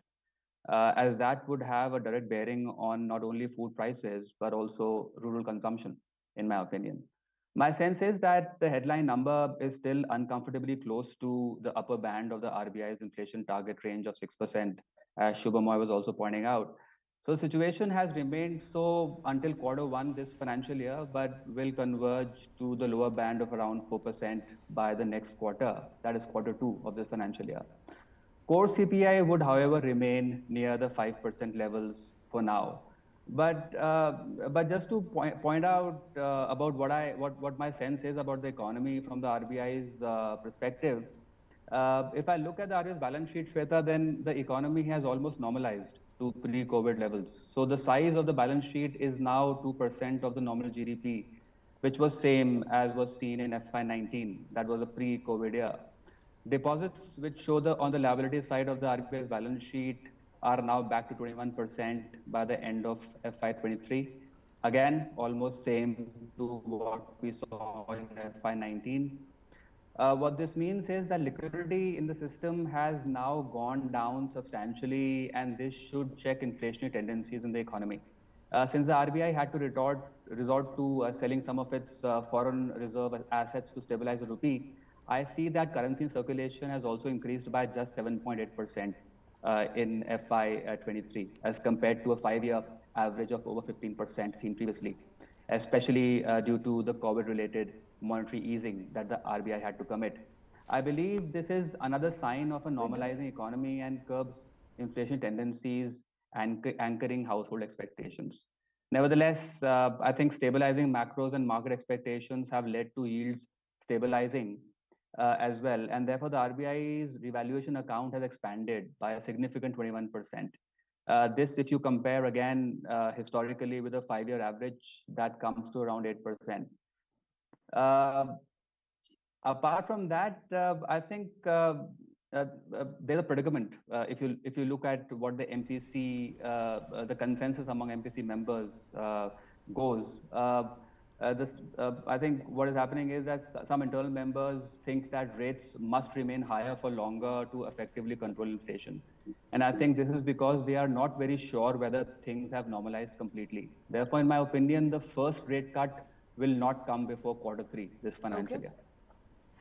as that would have a direct bearing on not only food prices, but also rural consumption, in my opinion. My sense is that the headline number is still uncomfortably close to the upper band of the RBI's inflation target range of 6%, as Subhomoy was also pointing out. So the situation has remained so until Q1 this financial year, but will converge to the lower band of around 4% by the next quarter, that is Q2 of this financial year. Core CPI would, however, remain near the 5% levels for now. But just to point out about what my sense is about the economy from the RBI's perspective, if I look at the RBI's balance sheet, Shweta, then the economy has almost normalized to pre-COVID levels. So the size of the balance sheet is now 2% of the nominal GDP, which was same as was seen in FY19. That was a pre-COVID year. Deposits which show on the liability side of the RBI's balance sheet are now back to 21% by the end of FY23. Again, almost same to what we saw in FY19. What this means is that liquidity in the system has now gone down substantially, and this should check inflationary tendencies in the economy. Since the RBI had to resort to selling some of its foreign reserve assets to stabilize the rupee, I see that currency circulation has also increased by just 7.8% in FY23 as compared to a 5-year average of over 15% seen previously, especially due to the COVID-related monetary easing that the RBI had to commit. I believe this is another sign of a normalizing economy and curbs inflation tendencies and anchoring household expectations. Nevertheless, I think stabilizing macros and market expectations have led to yields stabilizing as well. And therefore, the RBI's revaluation account has expanded by a significant 21%. This, if you compare again historically with a 5-year average, that comes to around 8%. Apart from that, I think there's a predicament. If you look at what the MPC, the consensus among MPC members goes, I think what is happening is that some internal members think that rates must remain higher for longer to effectively control inflation. And I think this is because they are not very sure whether things have normalized completely. Therefore, in my opinion, the first rate cut will not come before Q3 this financial year.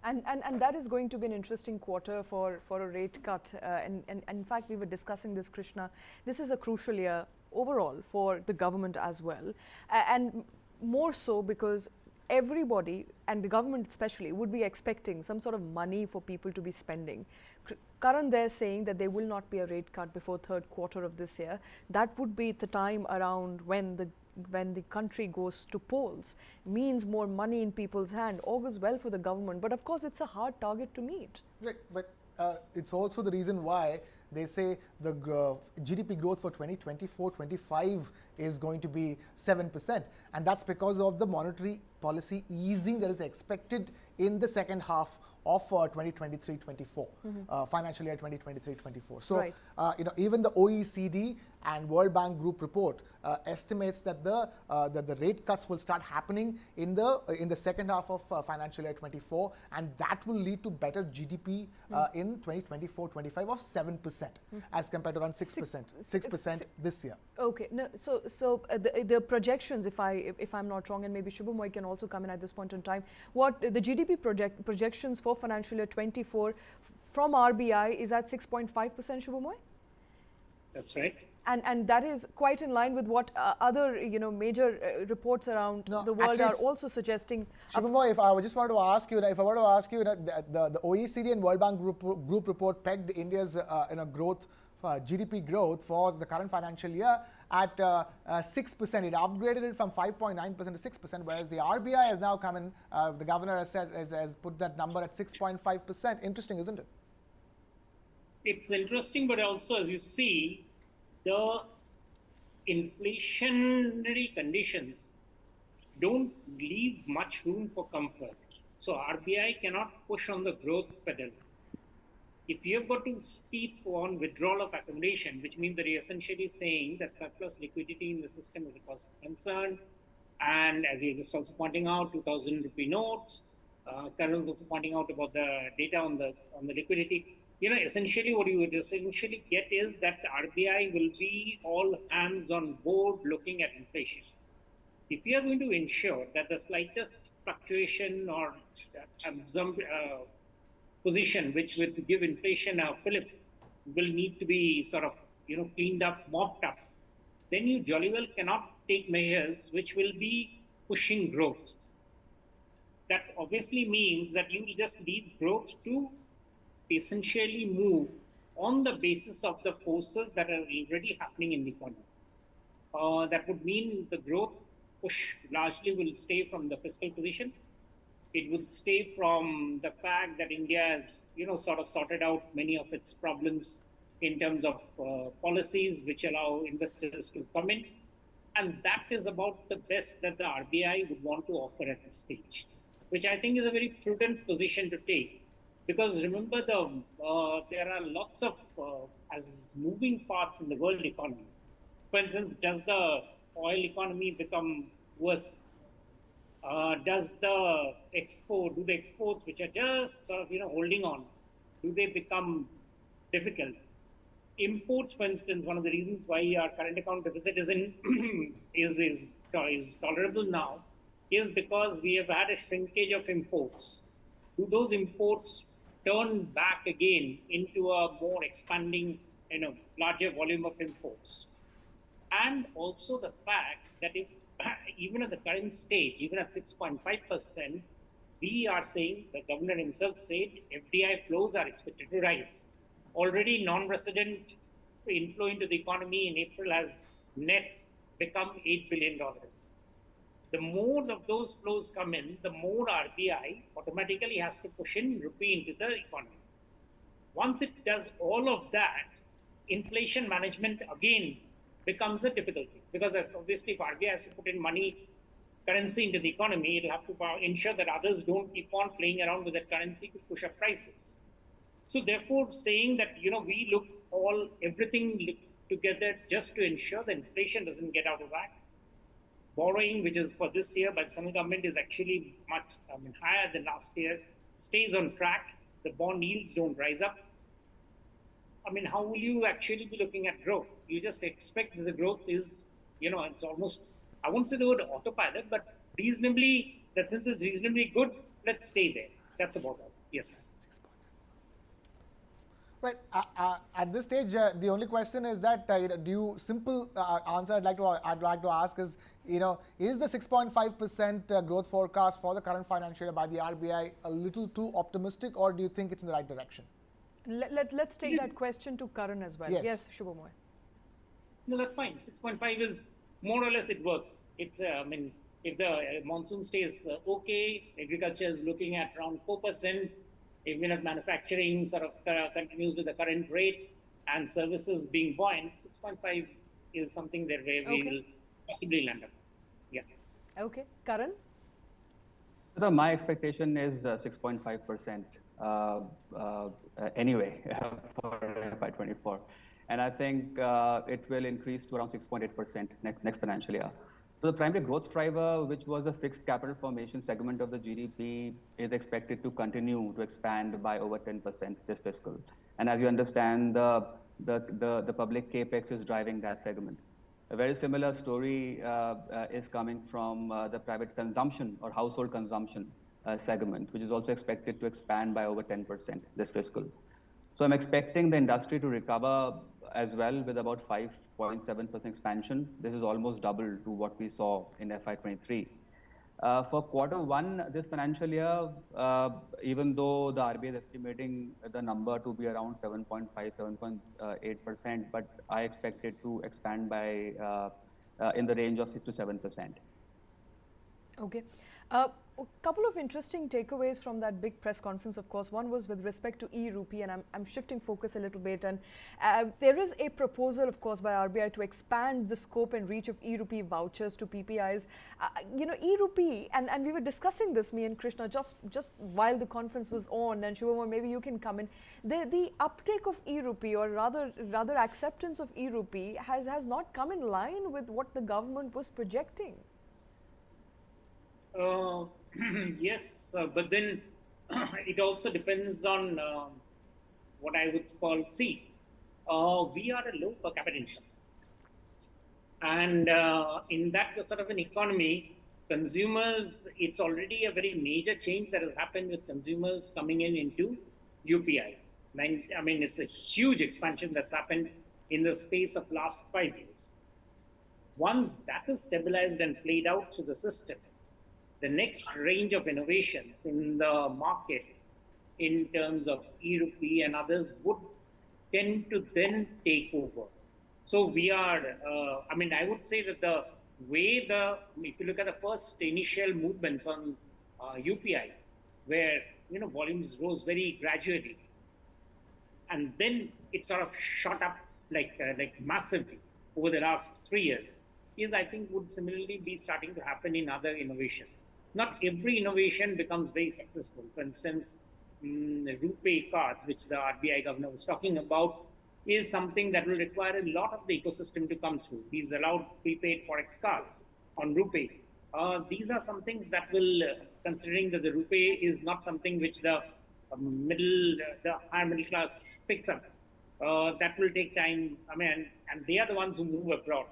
And that is going to be an interesting quarter for a rate cut. And in fact, we were discussing this, Krishna. This is a crucial year overall for the government as well. And more so because everybody, and the government especially, would be expecting some sort of money for people to be spending. Karan, they're saying that there will not be a rate cut before third quarter of this year. That would be the time around when the country goes to polls, means more money in people's hand, augurs well for the government. But of course, it's a hard target to meet. Right, but it's also the reason why they say the GDP growth for 2024-25 is going to be 7%. And that's because of the monetary policy easing that is expected in the second half of 2023-24, financial year 2023-24. So, right. Even the OECD and World Bank Group report estimates that the rate cuts will start happening in the second half of financial year 24, and that will lead to better GDP in 2024-25 of 7% as compared to around 6% this year. Okay, no, so the projections, if I'm not wrong, and maybe Subhomoy can also come in at this point in time, what the GDP projections for financial year 24 from RBI is at 6.5%, Subhomoy? That's right. And that is quite in line with what other major reports around the world are also suggesting. Subhomoy, if I just wanted to ask you, the OECD and World Bank Group report pegged India's growth, GDP growth for the current financial year at 6%. It upgraded it from 5.9% to 6%, whereas the RBI has now come in. The governor has put that number at 6.5%. Interesting, isn't it? It's interesting, but also, as you see, the inflationary conditions don't leave much room for comfort. So RBI cannot push on the growth pedal. If you have got to steep on withdrawal of accommodation, which means that you're essentially saying that surplus liquidity in the system is a cause of concern, and as you're just also pointing out, 2,000 rupee notes, Karan was also pointing out about the data on the liquidity. Essentially what you would essentially get is that the RBI will be all hands on board looking at inflation. If you are going to ensure that the slightest fluctuation or position which would give inflation a fillip will need to be sort of cleaned up, mopped up, then you jolly well cannot take measures which will be pushing growth. That obviously means that you will just need growth to essentially move on the basis of the forces that are already happening in the economy. That would mean the growth push largely will stay from the fiscal position. It will stay from the fact that India has, sort of sorted out many of its problems in terms of policies which allow investors to come in. And that is about the best that the RBI would want to offer at this stage, which I think is a very prudent position to take. Because remember, there are lots of as moving parts in the world economy. For instance, does the oil economy become worse? Do the exports, which are just sort of holding on, do they become difficult? Imports, for instance, one of the reasons why our current account deficit is is tolerable now is because we have had a shrinkage of imports. Do those imports turn back again into a more expanding, larger volume of imports? And also the fact that if even at the current stage, even at 6.5%, we are saying, the governor himself said, FDI flows are expected to rise. Already non-resident inflow into the economy in April has net become $8 billion. The more of those flows come in, the more RBI automatically has to push in rupee into the economy. Once it does all of that, inflation management again becomes a difficulty, because obviously if RBI has to put in currency into the economy, it'll have to ensure that others don't keep on playing around with that currency to push up prices. So therefore, saying that we look everything together just to ensure that inflation doesn't get out of whack. Borrowing, which is for this year by the central government, is actually much higher than last year, stays on track. The bond yields don't rise up. How will you actually be looking at growth? You just expect that the growth is, it's almost, I won't say the word autopilot, but reasonably, that since it's reasonably good, let's stay there. That's about all. Yes. Right. At this stage, the only question is that simple answer I'd like to ask is, is the 6.5% growth forecast for the current financial year by the RBI a little too optimistic, or do you think it's in the right direction? Let's take that question to Karan as well. Yes, Subhomoy. No, that's fine. 6.5 is more or less, it works. It's, if the monsoon stays okay, agriculture is looking at around 4%. Even if manufacturing sort of continues with the current rate and services being buoyant, 6.5 is something that we will possibly land up. Yeah. Okay. Karan? So my expectation is 6.5% anyway for FY24. And I think it will increase to around 6.8% next financial year. So the primary growth driver, which was the fixed capital formation segment of the GDP, is expected to continue to expand by over 10% this fiscal. And as you understand, the public capex is driving that segment. A very similar story is coming from the private consumption or household consumption segment, which is also expected to expand by over 10% this fiscal. So I'm expecting the industry to recover as well with about 5.7% expansion. This is almost double to what we saw in FY23. For Q1 this financial year, even though the RBI is estimating the number to be around 7.5, 7.8%, but I expect it to expand by in the range of 6 to 7%. Okay. A couple of interesting takeaways from that big press conference, of course. One was with respect to e-rupee, and I'm shifting focus a little bit. And there is a proposal, of course, by RBI to expand the scope and reach of e-rupee vouchers to PPIs. E-rupee, and we were discussing this, me and Krishna, just while the conference was on, and Shubhomoy, maybe you can come in. The uptake of e-rupee, or rather acceptance of e-rupee, has not come in line with what the government was projecting. Yes, but then it also depends on what I would call, we are a low per capita income. And in that sort of an economy, consumers, it's already a very major change that has happened with consumers coming into UPI. It's a huge expansion that's happened in the space of last 5 years. Once that is stabilized and played out through the system, the next range of innovations in the market in terms of e-rupee and others would tend to then take over. So we are, I mean, I would say that the way if you look at the first initial movements on UPI, where, volumes rose very gradually, and then it sort of shot up like massively over the last 3 years, is I think would similarly be starting to happen in other innovations. Not every innovation becomes very successful. For instance, the RuPay cards, which the RBI governor was talking about, is something that will require a lot of the ecosystem to come through. These allowed prepaid forex cards on RuPay. These are some things that will, considering that the RuPay is not something which the higher middle class picks up, that will take time. I mean, and they are the ones who move abroad.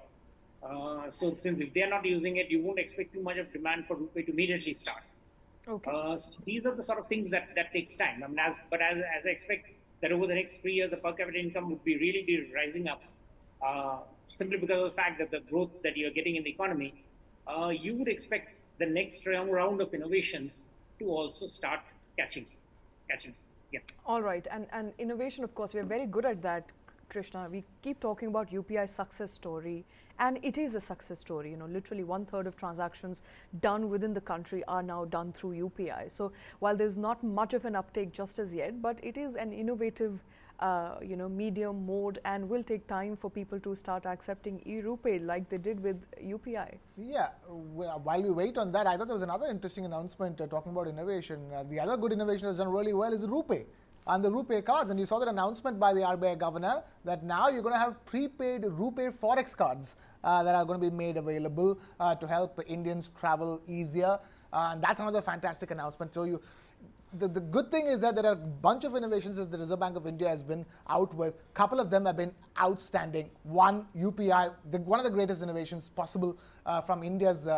So since if they are not using it, you won't expect too much of demand for RuPay to immediately start. Okay. So these are the sort of things that takes time. I mean, as I expect that over the next 3 years, the per capita income would really be rising up, simply because of the fact that the growth that you're getting in the economy, you would expect the next round of innovations to also start catching. Yeah. All right, and innovation, of course, we're very good at that, Krishna. We keep talking about UPI success story, and it is a success story. Literally 1/3 of transactions done within the country are now done through UPI. So while there's not much of an uptake just as yet, but it is an innovative medium mode, and will take time for people to start accepting e-RuPay like they did with UPI. Yeah, while we wait on that, I thought there was another interesting announcement talking about innovation. The other good innovation that's done really well is RuPay and the RuPay cards. And you saw that announcement by the RBI governor that now you're going to have prepaid RuPay forex cards that are going to be made available to help Indians travel easier. And that's another fantastic announcement. So the good thing is that there are a bunch of innovations that the Reserve Bank of India has been out with. A couple of them have been outstanding. One, UPI, one of the greatest innovations possible from India's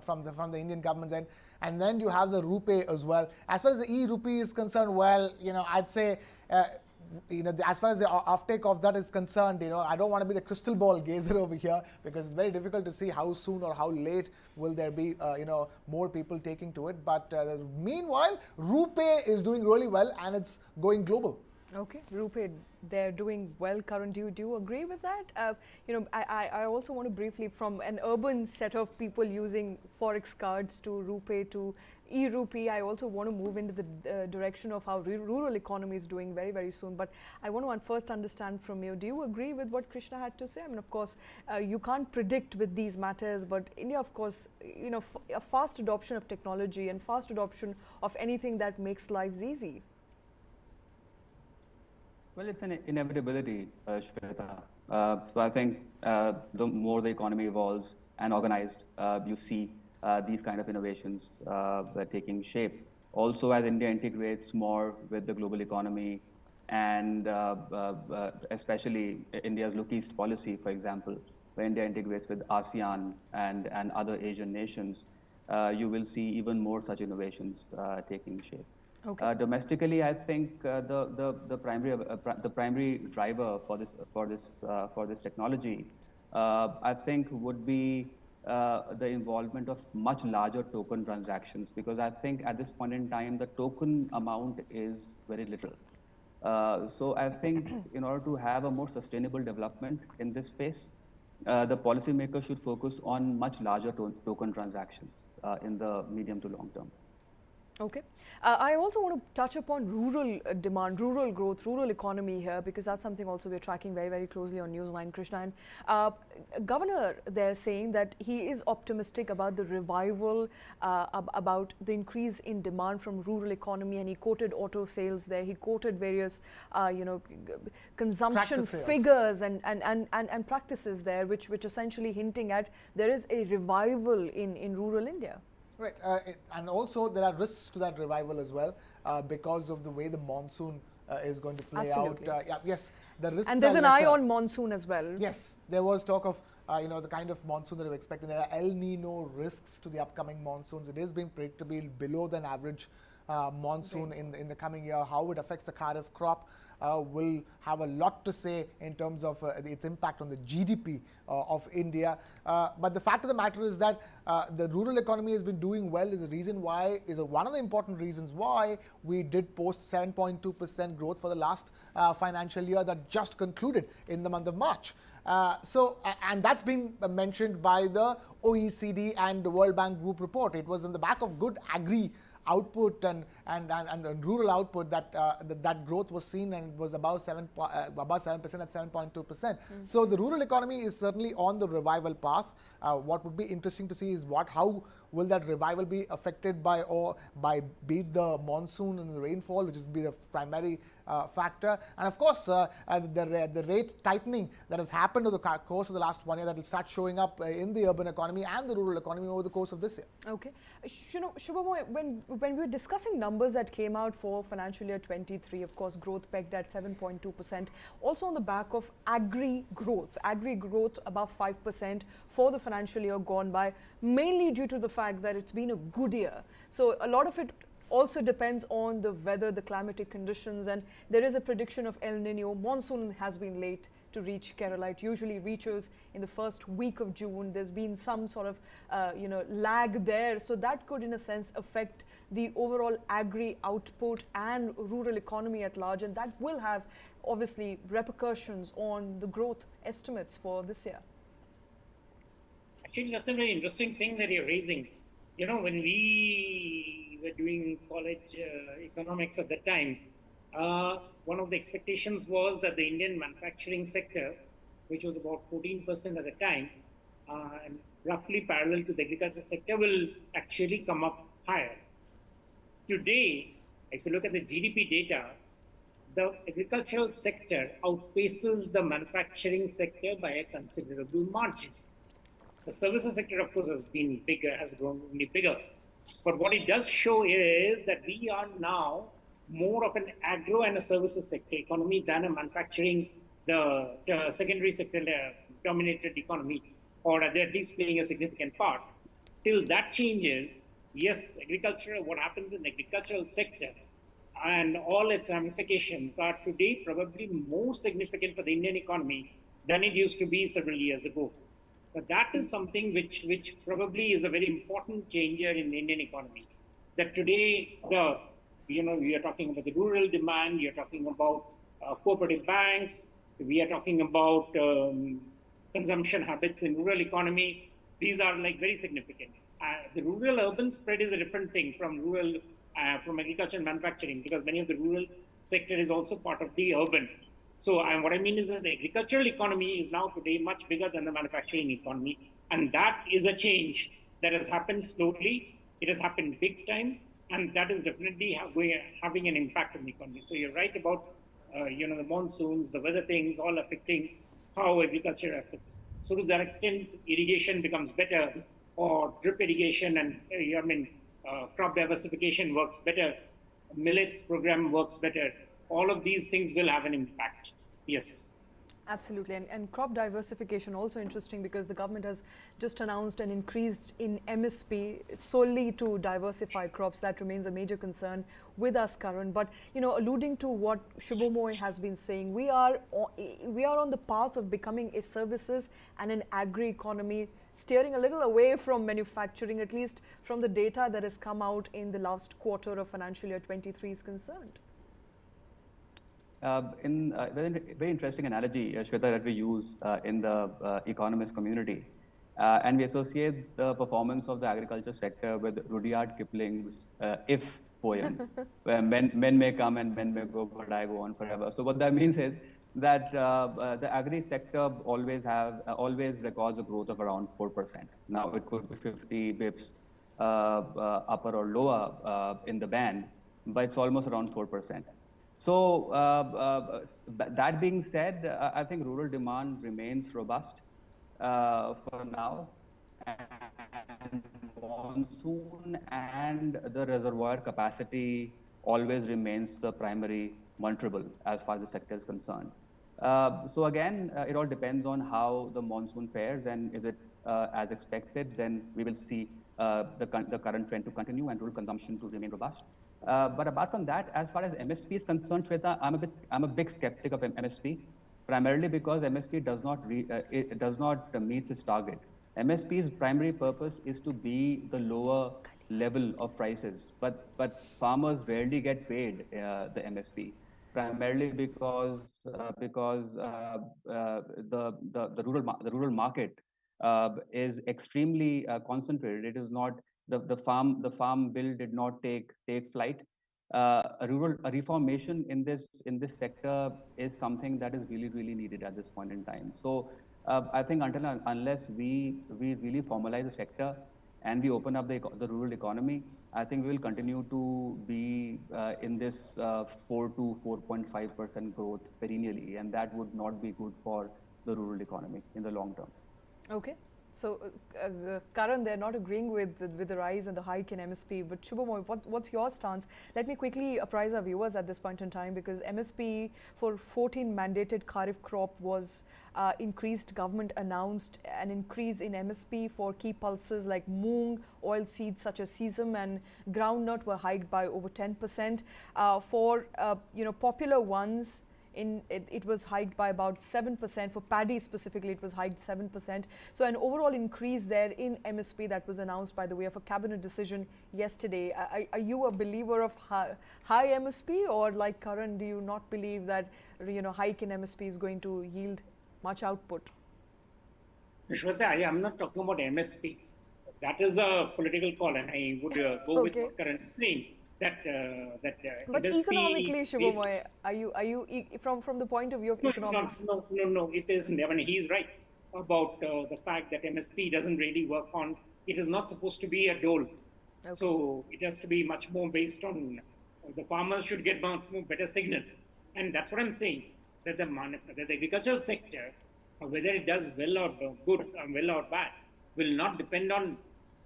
from the Indian government's end. And then you have the RuPay as well. As far as the e-rupee is concerned, well, I'd say as far as the offtake of that is concerned, I don't want to be the crystal ball gazer over here, because it's very difficult to see how soon or how late will there be, more people taking to it. But meanwhile, RuPay is doing really well, and it's going global. Okay, RuPay, they're doing well. Karan, do you agree with that? I also want to briefly, from an urban set of people using forex cards to RuPay to e-rupee, I also want to move into the direction of how rural economy is doing very, very soon. But I want to first understand from you, do you agree with what Krishna had to say? I mean, of course, you can't predict with these matters, but India, of course, a fast adoption of technology and fast adoption of anything that makes lives easy. Well, it's an inevitability, Shweta. So I think the more the economy evolves and organized, you see these kind of innovations taking shape. Also, as India integrates more with the global economy, and especially India's Look East policy, for example, where India integrates with ASEAN and other Asian nations, you will see even more such innovations taking shape. Okay. Domestically, I think the primary driver for this technology, I think, would be the involvement of much larger token transactions, because I think at this point in time the token amount is very little. So I think in order to have a more sustainable development in this space, the policymakers should focus on much larger token transactions in the medium to long term. Okay. I also want to touch upon rural demand, rural growth, rural economy here, because that's something also we're tracking very, very closely on News9, Krishna. And Governor, they're saying that he is optimistic about the revival, about the increase in demand from rural economy, and he quoted auto sales there. He quoted various, consumption figures and practices there, which essentially hinting at there is a revival in rural India. Right, and also there are risks to that revival as well, because of the way the monsoon is going to play Absolutely. out. Yes, the risks. And there's an eye lesser. on monsoon as well. Yes, there was talk of the kind of monsoon that we're expecting. There are El Nino risks to the upcoming monsoons. It is being predicted to be below than average monsoon in the coming year. How it affects the Kharif crop will have a lot to say in terms of its impact on the GDP of India. But the fact of the matter is that the rural economy has been doing well is one of the important reasons why we did post 7.2% growth for the last financial year that just concluded in the month of March. And that's been mentioned by the OECD and the World Bank Group report. It was on the back of good agri output and the rural output that that growth was seen, and it was above 7% at 7.2%. So the rural economy is certainly on the revival path. What would be interesting to see is how will that revival be affected by be it the monsoon and the rainfall, which is be the primary factor, and of course the rate tightening that has happened over the course of the last 1 year, that will start showing up in the urban economy and the rural economy over the course of this year. Okay. Subhomoy, when we were discussing numbers that came out for financial year 23, of course, growth pegged at 7.2%, also on the back of agri growth above 5% for the financial year gone by, mainly due to the fact that it's been a good year. So a lot of it also depends on the weather, the climatic conditions, and there is a prediction of El Nino. Monsoon has been late to reach Kerala. It usually reaches in the first week of June. There's been some sort of lag there, so that could in a sense affect the overall agri output and rural economy at large, and that will have obviously repercussions on the growth estimates for this year. Actually, that's a very interesting thing that you're raising. You know, when we were doing college economics at that time, one of the expectations was that the Indian manufacturing sector, which was about 14% at the time, and roughly parallel to the agriculture sector, will actually come up higher. Today, if you look at the GDP data, the agricultural sector outpaces the manufacturing sector by a considerable margin. The services sector, of course, has grown only bigger. But what it does show is that we are now more of an agro and a services sector economy than a manufacturing, the secondary sector dominated economy, or at least playing a significant part. Till that changes, yes, agriculture, what happens in the agricultural sector and all its ramifications are today probably more significant for the Indian economy than it used to be several years ago. But that is something which probably is a very important changer in the Indian economy. That today, we are talking about the rural demand, you're talking about cooperative banks, we are talking about consumption habits in rural economy. These are like very significant. The rural-urban spread is a different thing from from agriculture and manufacturing, because many of the rural sector is also part of the urban. So what I mean is that the agricultural economy is now today much bigger than the manufacturing economy. And that is a change that has happened slowly. It has happened big time. And that is definitely having an impact on the economy. So you're right about, the monsoons, the weather things, all affecting how agriculture affects. So to that extent, irrigation becomes better, or drip irrigation and, crop diversification works better, millets program works better. All of these things will have an impact. Yes. Absolutely. And crop diversification also interesting, because the government has just announced an increase in MSP solely to diversify crops. That remains a major concern with us, Karan. But, alluding to what Subhomoy has been saying, we are on the path of becoming a services and an agri economy, steering a little away from manufacturing, at least from the data that has come out in the last quarter of financial year 23 is concerned. Very interesting analogy, Shweta, that we use in the economist community. And we associate the performance of the agriculture sector with Rudyard Kipling's If poem, where men may come and men may go, but I go on forever. So what that means is that the agri sector always records a growth of around 4%. Now, it could be 50 bips upper or lower in the band, but it's almost around 4%. So that being said, I think rural demand remains robust for now, and monsoon and the reservoir capacity always remains the primary monitorable as far as the sector is concerned. So again, it all depends on how the monsoon fares, and if it as expected, then we will see the current trend to continue and rural consumption to remain robust. But apart from that, as far as MSP is concerned, Shweta, I'm a big skeptic of MSP, primarily because MSP does not meet its target. MSP's primary purpose is to be the lower level of prices, but farmers rarely get paid the MSP. primarily because the rural market is extremely concentrated. It is not the farm bill did not take flight. A reformation in this sector is something that is really needed at this point in time. So I think unless we really formalize the sector and we open up the rural economy, I think we will continue to be in this 4 to 4.5% growth perennially, and that would not be good for the rural economy in the long term. Okay. So, Karan, they're not agreeing with the rise and the hike in MSP, but Subhomoy, what's your stance? Let me quickly apprise our viewers at this point in time, because MSP for 14 mandated Kharif crop was increased. Government announced an increase in MSP for key pulses like moong, oil seeds such as sesame and groundnut were hiked by over 10%. For popular ones, it was hiked by about 7%. For paddy specifically, it was hiked 7%. So an overall increase there in MSP that was announced by the way of a cabinet decision yesterday. Are you a believer of high MSP, or like Karan, do you not believe that hike in MSP is going to yield much output? Shweta, I am not talking about MSP. That is a political call, and I would go with what Karan is saying. But MSP economically, Subhomoy, are you from the point of view of economics? No, it isn't. I mean, he's right about the fact that MSP doesn't really work on. It is not supposed to be a dole. Okay. So it has to be much more based on the farmers should get much more better signal, and that's what I'm saying. That the agricultural sector, whether it does well or good, well or bad, will not depend on.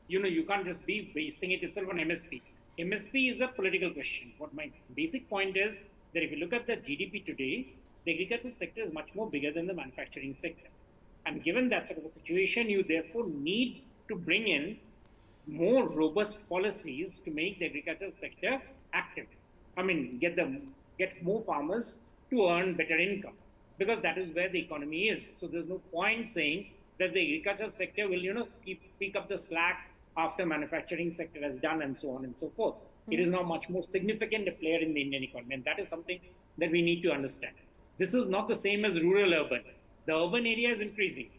You can't just be basing it itself on MSP. MSP is a political question. What my basic point is that if you look at the GDP today, the agricultural sector is much more bigger than the manufacturing sector. And given that sort of a situation, you therefore need to bring in more robust policies to make the agricultural sector active. I mean, get more farmers to earn better income, because that is where the economy is. So there's no point saying that the agricultural sector will, pick up the slack after manufacturing sector has done, and so on and so forth. It is now much more significant a player in the Indian economy, and that is something that we need to understand. This is not the same as rural-urban. The urban area is increasing.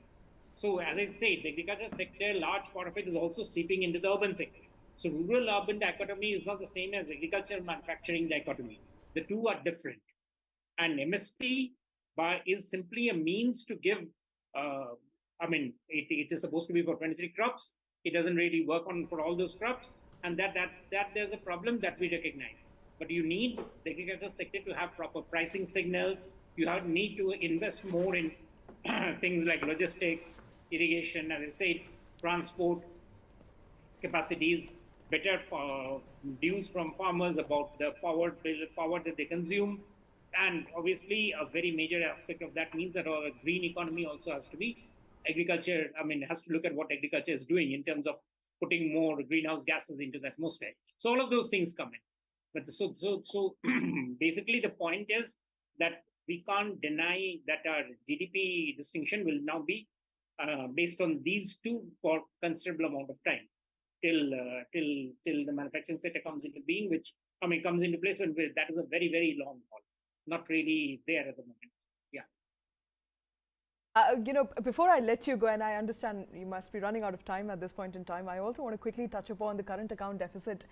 So as I say, the agriculture sector, large part of it is also seeping into the urban sector. So rural-urban dichotomy is not the same as agriculture-manufacturing dichotomy. The two are different. And MSP is simply a means to give, it is supposed to be for 23 crops. It doesn't really work for all those crops, and that there's a problem that we recognize. But you need the agriculture sector to have proper pricing signals. You need to invest more in things like logistics, irrigation, as I said, transport capacities, better dues from farmers about the power that they consume. And obviously, a very major aspect of that means that our green economy also has to be agriculture. Has to look at what agriculture is doing in terms of putting more greenhouse gases into the atmosphere. So all of those things come in. But so basically, the point is that we can't deny that our GDP distinction will now be based on these two for considerable amount of time till the manufacturing sector comes into being, comes into place, and that is a very, very long haul. Not really there at the moment. Yeah. Before I let you go, and I understand you must be running out of time at this point in time, I also want to quickly touch upon the current account deficit.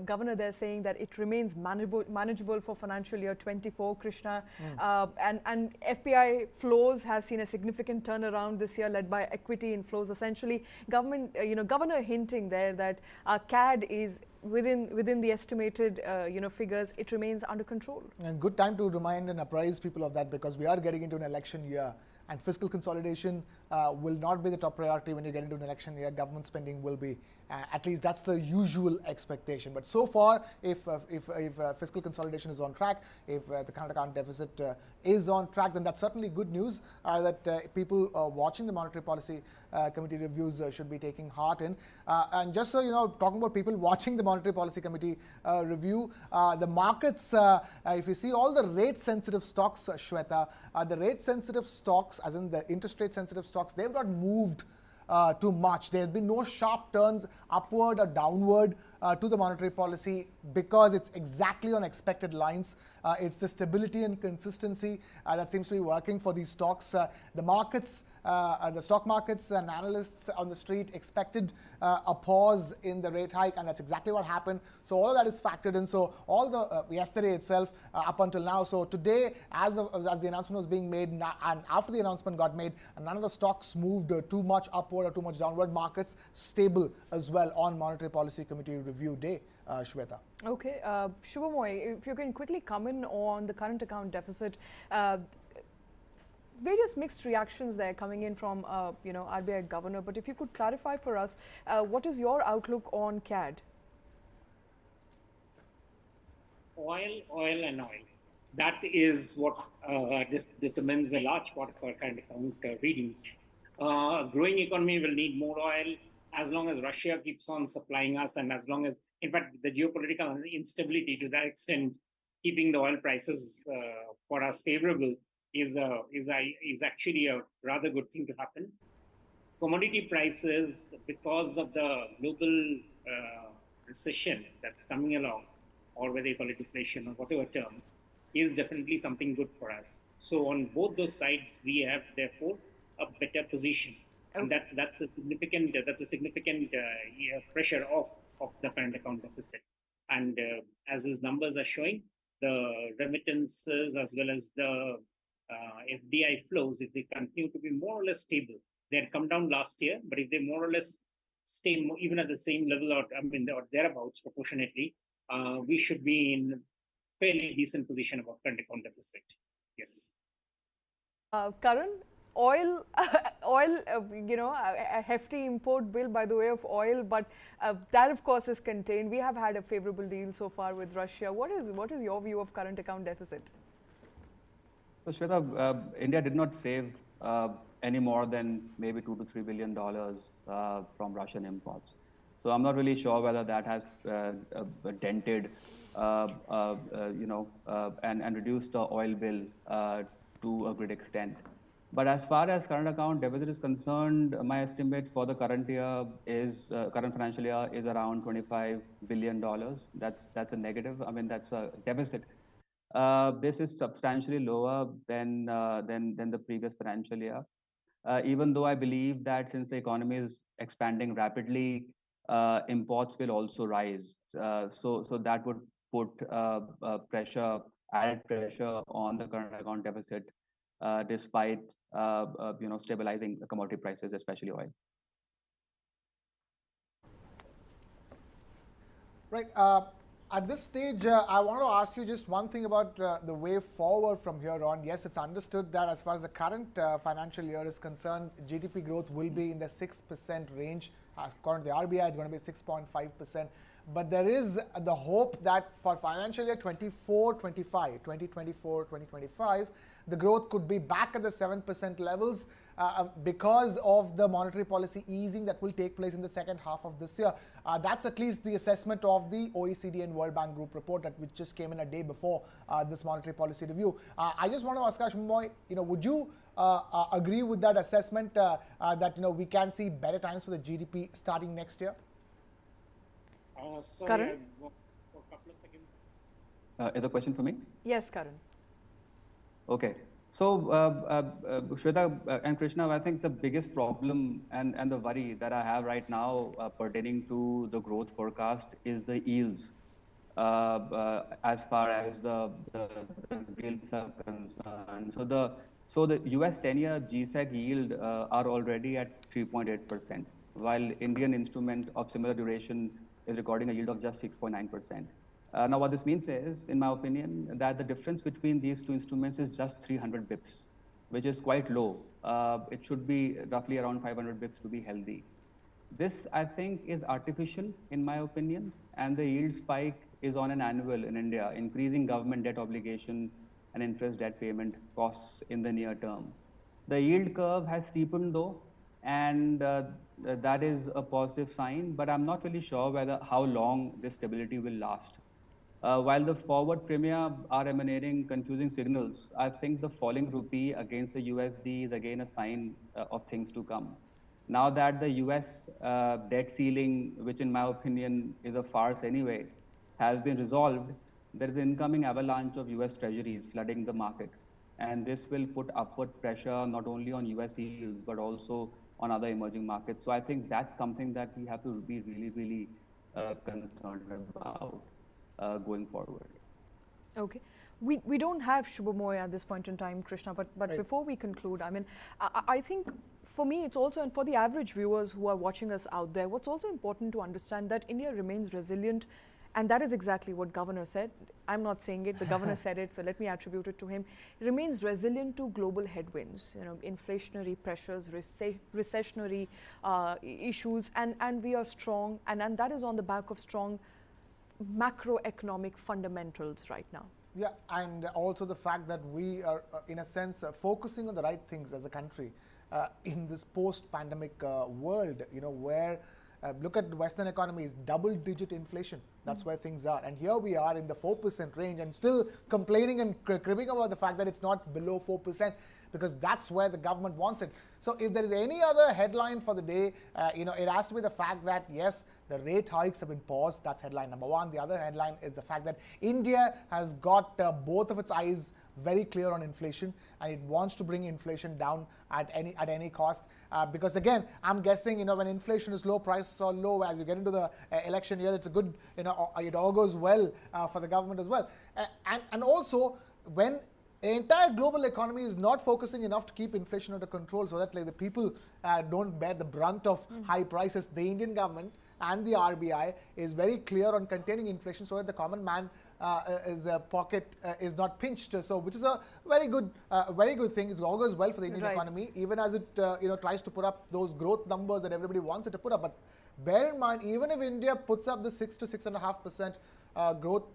Governor there saying that it remains manageable for financial year 24, Krishna. And FPI flows have seen a significant turnaround this year, led by equity inflows. Essentially, Governor hinting there that CAD is within the estimated figures. It remains under control. And good time to remind and apprise people of that, because we are getting into an election year, and fiscal consolidation will not be the top priority when you get into an election year. Government spending will be. At least that's the usual expectation. But so far, if fiscal consolidation is on track, if the current account deficit is on track, then that's certainly good news that people watching the Monetary Policy Committee reviews should be taking heart in. And just so you know, talking about people watching the Monetary Policy Committee review, the markets, if you see all the rate-sensitive stocks, Shweta, the rate-sensitive stocks, as in the interest rate-sensitive stocks, they've not moved too much. There's been no sharp turns upward or downward to the monetary policy because it's exactly on expected lines. It's the stability and consistency that seems to be working for these stocks. The markets, the stock markets and analysts on the street expected a pause in the rate hike, and that's exactly what happened. So all of that is factored in. So all the yesterday itself up until now. So today, as the announcement was being made, and after the announcement got made, none of the stocks moved too much upward or too much downward. Markets stable as well on Monetary Policy Committee review day. Shweta. Okay, Subhomoy, if you can quickly come in on the current account deficit. Various mixed reactions there coming in from RBI governor, but if you could clarify for us, what is your outlook on CAD? Oil. That is what determines a large part of our current account readings. A growing economy will need more oil as long as Russia keeps on supplying us, and as long as, in fact, the geopolitical instability to that extent, keeping the oil prices for us favorable is actually a rather good thing to happen. Commodity prices, because of the global recession that's coming along, or whether you call it deflation or whatever term, is definitely something good for us. So on both those sides, we have therefore a better position, and that's a significant pressure off of the current account deficit. And as these numbers are showing, the remittances as well as the FDI flows, if they continue to be more or less stable, they had come down last year, but if they more or less stay even at the same level, or thereabouts proportionately, we should be in fairly decent position about current account deficit. Yes. Karan, oil, a hefty import bill by the way of oil, but that of course is contained. We have had a favorable deal so far with Russia. What is your view of current account deficit? So Shweta, India did not save any more than maybe $2 to $3 billion from Russian imports. So I'm not really sure whether that has dented, and reduced the oil bill to a great extent. But as far as current account deficit is concerned, my estimate for the current financial year is around $25 billion. That's a negative. I mean, that's a deficit. This is substantially lower than the previous financial year. Even though I believe that since the economy is expanding rapidly, imports will also rise. So that would put added pressure on the current account deficit, despite stabilizing the commodity prices, especially oil. Right. At this stage, I want to ask you just one thing about the way forward from here on. Yes, it's understood that as far as the current financial year is concerned, GDP growth will be in the 6% range. According to the RBI, it's going to be 6.5%. But there is the hope that for financial year 2024-25, the growth could be back at the 7% levels because of the monetary policy easing that will take place in the second half of this year. That's at least the assessment of the OECD and World Bank Group report which just came in a day before this monetary policy review. I just want to ask Subhomoy, would you agree with that assessment that we can see better times for the GDP starting next year? Karan? For a couple of seconds. Is a question for me? Yes, Karan. Okay. So, Shweta and Krishna, I think the biggest problem and the worry that I have right now pertaining to the growth forecast is the yields. As far as the yields are concerned. So the US 10-year GSEC yield are already at 3.8%, while Indian instrument of similar duration is recording a yield of just 6.9%. Now, what this means is, in my opinion, that the difference between these two instruments is just 300 bips, which is quite low. It should be roughly around 500 bips to be healthy. This, I think, is artificial, in my opinion, and the yield spike is on an annual in India, increasing government debt obligation and interest debt payment costs in the near term. The yield curve has steepened though, and that is a positive sign, but I'm not really sure how long this stability will last. While the forward premia are emanating confusing signals, I think the falling rupee against the USD is again a sign of things to come. Now that the US debt ceiling, which in my opinion is a farce anyway, has been resolved, there is an incoming avalanche of US treasuries flooding the market. And this will put upward pressure not only on US yields, but also on other emerging markets. So I think that's something that we have to be really, really concerned about going forward. Okay. We don't have Subhomoy at this point in time, Krishna, but Right. before we conclude, I mean, I think for me, it's also, and for the average viewers who are watching us out there, what's also important to understand that India remains resilient, and that is exactly what Governor said. I'm not saying it, the Governor said it, so let me attribute it to him. It remains resilient to global headwinds, inflationary pressures, recessionary issues, and we are strong, and that is on the back of strong macroeconomic fundamentals right now. Yeah, and also the fact that we are, in a sense, focusing on the right things as a country in this post-pandemic world, where look at the Western economies, double-digit inflation. That's where things are. And here we are in the 4% range and still complaining and cribbing about the fact that it's not below 4%, because that's where the government wants it. So if there is any other headline for the day, it has to be the fact that, yes, the rate hikes have been paused. That's headline number one. The other headline is the fact that India has got both of its eyes very clear on inflation, and it wants to bring inflation down at any cost. Because again, I'm guessing, when inflation is low, prices are low. As you get into the election year, it's a good, it all goes well for the government as well. And also, when the entire global economy is not focusing enough to keep inflation under control, so that the people don't bear the brunt of high prices, the Indian government and the RBI is very clear on containing inflation so that the common man his pocket is not pinched. So, which is a very good thing. It all goes well for the Indian economy, even as it tries to put up those growth numbers that everybody wants it to put up. But bear in mind, even if India puts up the 6 to 6.5% growth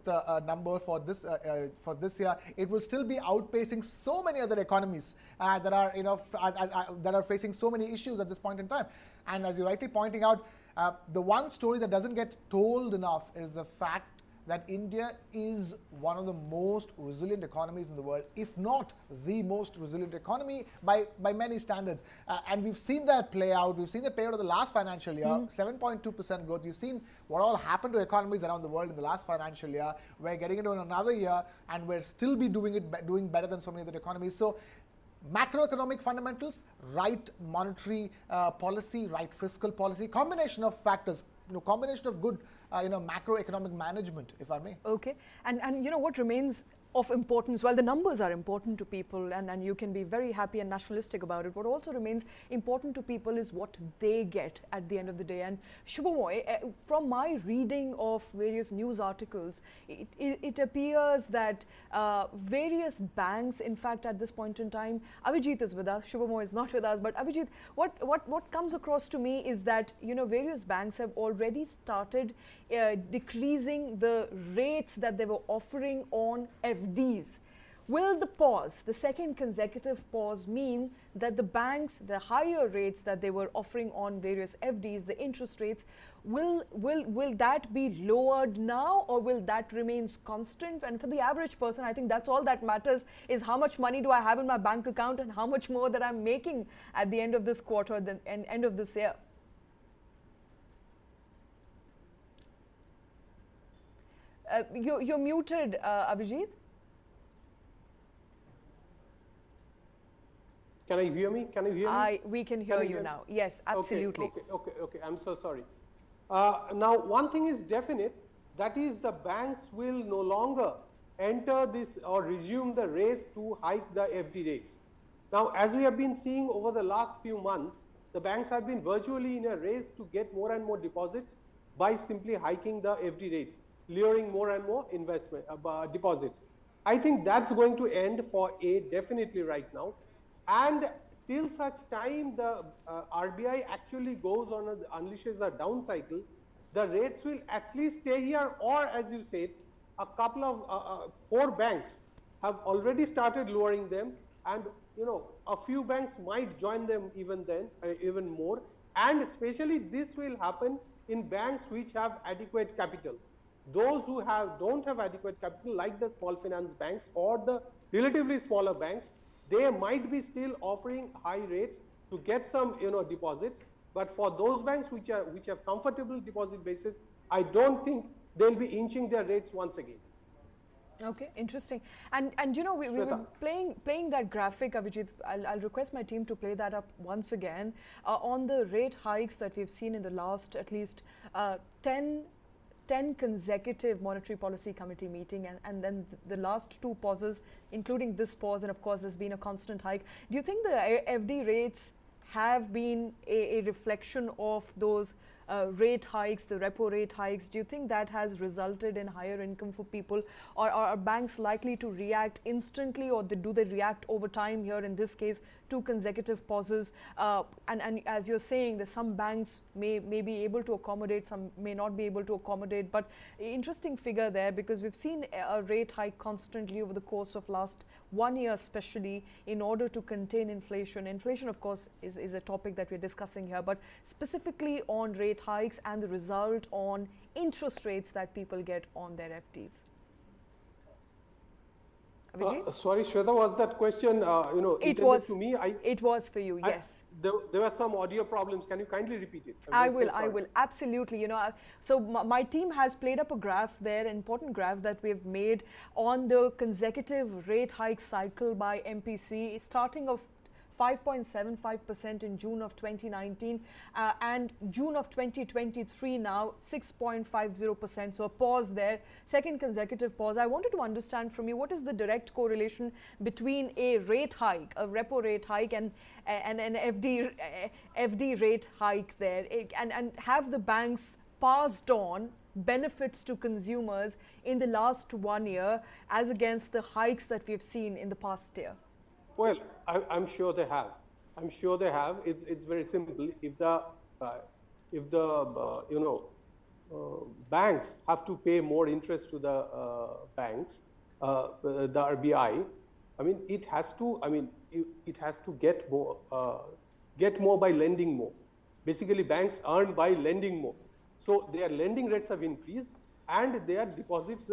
number for this year, it will still be outpacing so many other economies that are that are facing so many issues at this point in time. And as you're rightly pointing out, the one story that doesn't get told enough is the fact that India is one of the most resilient economies in the world, if not the most resilient economy by many standards. And we've seen that play out. We've seen that play out of the last financial year, 7.2% growth. We've seen what all happened to economies around the world in the last financial year. We're getting into another year, and we're still doing better than so many other economies. So macroeconomic fundamentals, right monetary policy, right fiscal policy, combination of factors, combination of good macroeconomic management, if I may. Okay, and what remains of importance, while the numbers are important to people and you can be very happy and nationalistic about it, what also remains important to people is what they get at the end of the day. And Subhomoy, from my reading of various news articles, it appears that various banks, in fact, at this point in time, Abhijit is with us, Subhomoy is not with us, but Abhijit, what comes across to me is that various banks have already started decreasing the rates that they were offering on FDs. Will the second consecutive pause, mean that the banks, the higher rates that they were offering on various FDs, the interest rates, will that be lowered now, or will that remain constant? And for the average person, I think that's all that matters, is how much money do I have in my bank account and how much more that I'm making at the end of this quarter, the end of this year. You're muted, Abhijit. Can you hear me? Can you hear me? We can hear you now. Yes, absolutely. Okay. I'm so sorry. Now, one thing is definite, that is the banks will no longer enter this or resume the race to hike the FD rates. Now, as we have been seeing over the last few months, the banks have been virtually in a race to get more and more deposits by simply hiking the FD rates, luring more and more investment deposits. I think that's going to end for definitely right now. And till such time the RBI actually goes on unleashes a down cycle, the rates will at least stay here, or as you said, a couple of 4 banks have already started lowering them, and a few banks might join them even more. And especially this will happen in banks which have adequate capital. Those who don't have adequate capital, like the small finance banks or the relatively smaller banks, they might be still offering high rates to get some deposits. But for those banks which have comfortable deposit bases, I don't think they'll be inching their rates once again. Okay, interesting. And you know, we were playing that graphic, Abhijit. I'll request my team to play that up once again on the rate hikes that we've seen in the last at least 10 consecutive monetary policy committee meeting, and then the last two pauses, including this pause, and of course there's been a constant hike. Do you think the FD rates have been a reflection of those rate hikes, the repo rate hikes? Do you think that has resulted in higher income for people, or are banks likely to react instantly, or do they react over time here? In this case, two consecutive pauses, and as you're saying, that some banks may be able to accommodate, some may not be able to accommodate. But interesting figure there, because we've seen a rate hike constantly over the course of last 1 year, especially in order to contain inflation. Inflation, of course, is a topic that we're discussing here, but specifically on rate hikes and the result on interest rates that people get on their FDs. Sorry, Shweta, was that question it was to me? It was for you, yes. There were some audio problems. Can you kindly repeat it? I will, absolutely. You know, so my team has played up a graph there, an important graph that we've made on the consecutive rate hike cycle by MPC, starting of 5.75% in June of 2019 and June of 2023 now 6.50%. So a pause there, second consecutive pause. I wanted to understand from you, what is the direct correlation between a rate hike, a repo rate hike, and an FD rate hike there, and have the banks passed on benefits to consumers in the last 1 year as against the hikes that we've seen in the past year? Well, I'm sure they have. I'm sure they have. It's very simple. If the banks have to pay more interest to the banks, the RBI, I mean, it has to get more by lending more. Basically, banks earn by lending more. So their lending rates have increased, and their deposits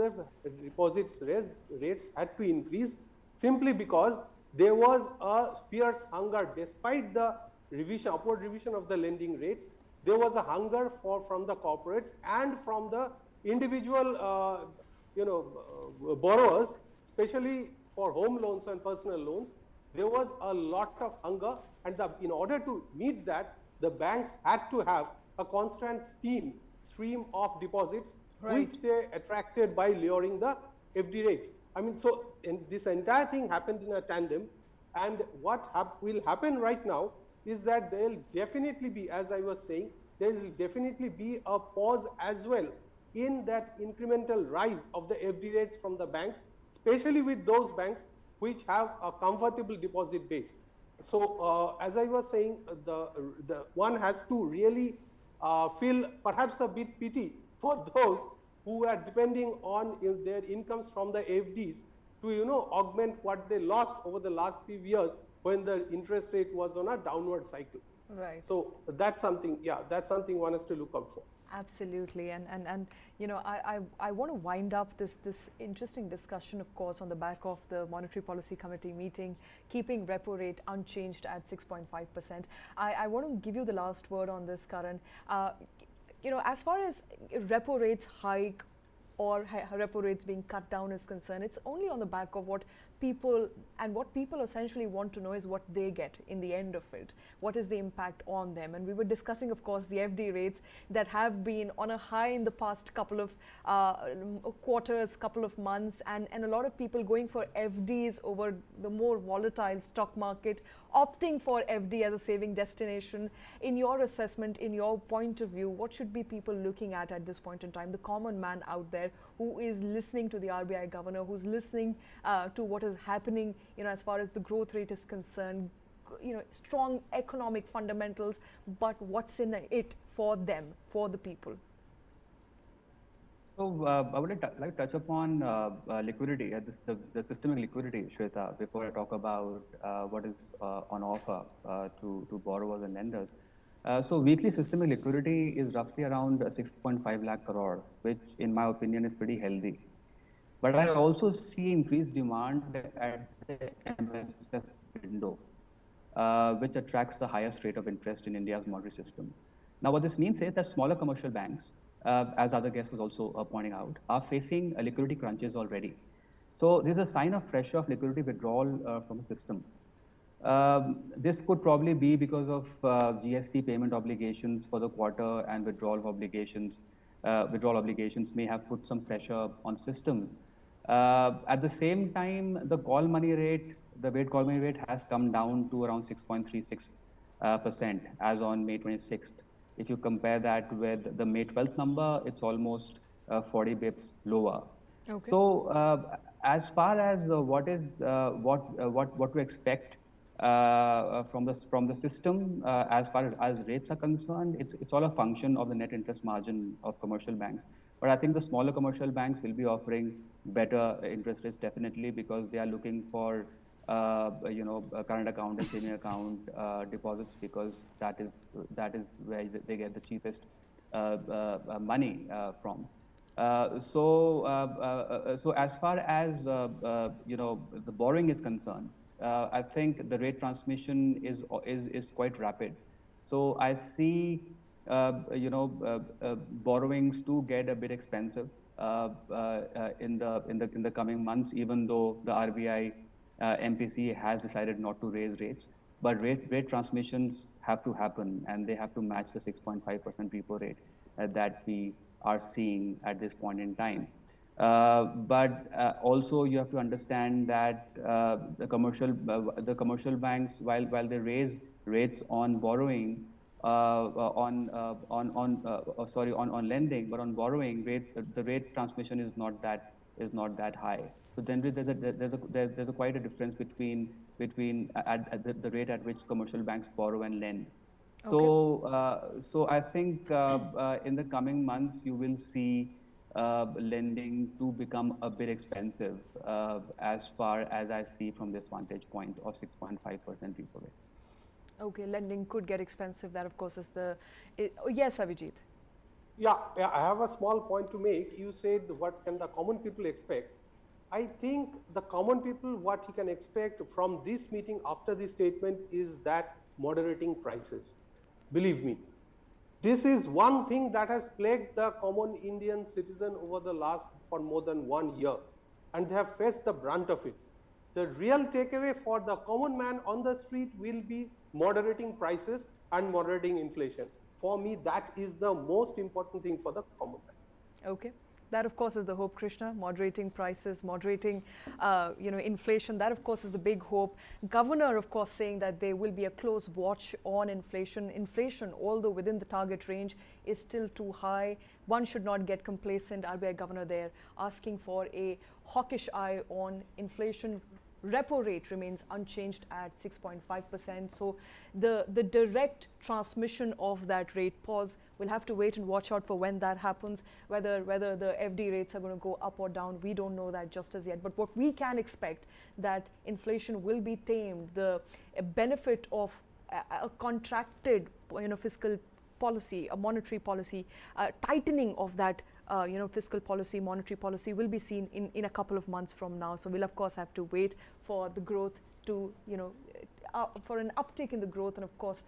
rates had to increase simply because there was a fierce hunger. Despite the upward revision of the lending rates, there was a hunger from the corporates and from the individual borrowers, especially for home loans and personal loans. There was a lot of hunger, and in order to meet that, the banks had to have a constant stream of deposits, right, which they attracted by lowering the FD rates. I mean, so this entire thing happened in a tandem, and what will happen right now is that there will definitely be, as I was saying, there will definitely be a pause as well in that incremental rise of the FD rates from the banks, especially with those banks which have a comfortable deposit base. So as I was saying, the one has to really feel perhaps a bit pity for those who are depending on their incomes from the FDs to augment what they lost over the last few years when the interest rate was on a downward cycle. Right. So that's something, that's something one has to look out for. Absolutely, and I want to wind up this interesting discussion, of course, on the back of the Monetary Policy Committee meeting, keeping repo rate unchanged at 6.5%. I want to give you the last word on this, Karan. As far as repo rates hike or repo rates being cut down is concerned, it's only on the back of what people essentially want to know is what they get in the end of it. What is the impact on them? And we were discussing, of course, the FD rates that have been on a high in the past couple of quarters, couple of months, and a lot of people going for FDs over the more volatile stock market, opting for FD as a saving destination. In your assessment, in your point of view, what should be people looking at this point in time, the common man out there who is listening to the RBI governor, who's listening to what is happening, as far as the growth rate is concerned, strong economic fundamentals, but what's in it for them, for the people? So I would like to touch upon liquidity, the systemic liquidity, Shweta, before I talk about what is on offer to borrowers and lenders. So weekly systemic liquidity is roughly around 6.5 lakh crore, which in my opinion is pretty healthy. But I also see increased demand at the MSF window. which attracts the highest rate of interest in India's monetary system. Now, what this means is that smaller commercial banks, as other guest was also pointing out, are facing liquidity crunches already. So this is a sign of pressure of liquidity withdrawal from the system. This could probably be because of GST payment obligations for the quarter and withdrawal obligations. Withdrawal obligations may have put some pressure on system. At the same time, the call money rate, the weight call money rate has come down to around 6.36% as on May 26th. If you compare that with the May 12th number, it's almost 40 bips lower. Okay. So as far as what to expect from the system, as far as rates are concerned, it's all a function of the net interest margin of commercial banks. But I think the smaller commercial banks will be offering better interest rates definitely, because they are looking for a current account and saving account deposits, because that is where they get the cheapest money from. So as far as the borrowing is concerned, I think the rate transmission is quite rapid. So I see borrowings to get a bit expensive in the coming months, even though the RBI MPC has decided not to raise rates. But rate transmissions have to happen, and they have to match the 6.5% repo rate that we are seeing at this point in time. But also you have to understand that the commercial banks, while they raise rates on borrowing, on lending, but on borrowing the rate transmission is not that high. So then there's quite a difference between the rate at which commercial banks borrow and lend. Okay. So I think in the coming months you will see lending to become a bit expensive as far as I see from this vantage point of 6.5% repo rate. Okay, lending could get expensive. That, of course, is yes, Abhijit. Yeah, I have a small point to make. You said, what can the common people expect? I think the common people, what he can expect from this meeting after this statement is that moderating prices. Believe me, this is one thing that has plagued the common Indian citizen for more than 1 year, and they have faced the brunt of it. The real takeaway for the common man on the street will be moderating prices and moderating inflation. For me, that is the most important thing for the common man. Okay. That, of course, is the hope, Krishna. Moderating prices, moderating, inflation. That, of course, is the big hope. Governor, of course, saying that there will be a close watch on inflation. Inflation, although within the target range, is still too high. One should not get complacent. RBI governor there asking for a hawkish eye on inflation. Repo rate remains unchanged at 6.5%. So the direct transmission of that rate pause, we'll have to wait and watch out for when that happens. Whether the FD rates are going to go up or down, we don't know that just as yet. But what we can expect, that inflation will be tamed. The benefit of a contracted fiscal policy, a monetary policy, tightening of that fiscal policy, monetary policy will be seen in a couple of months from now. So we'll of course have to wait for the growth to, for an uptick in the growth. And of course,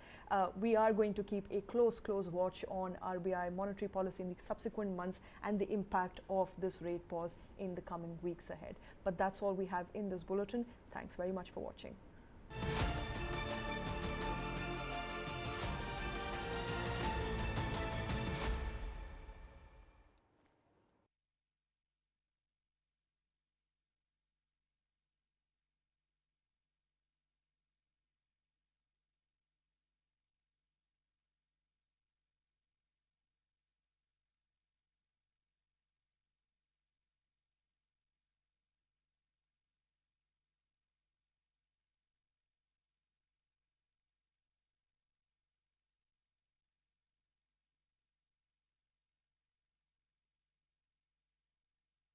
we are going to keep a close watch on RBI monetary policy in the subsequent months and the impact of this rate pause in the coming weeks ahead. But that's all we have in this bulletin. Thanks very much for watching.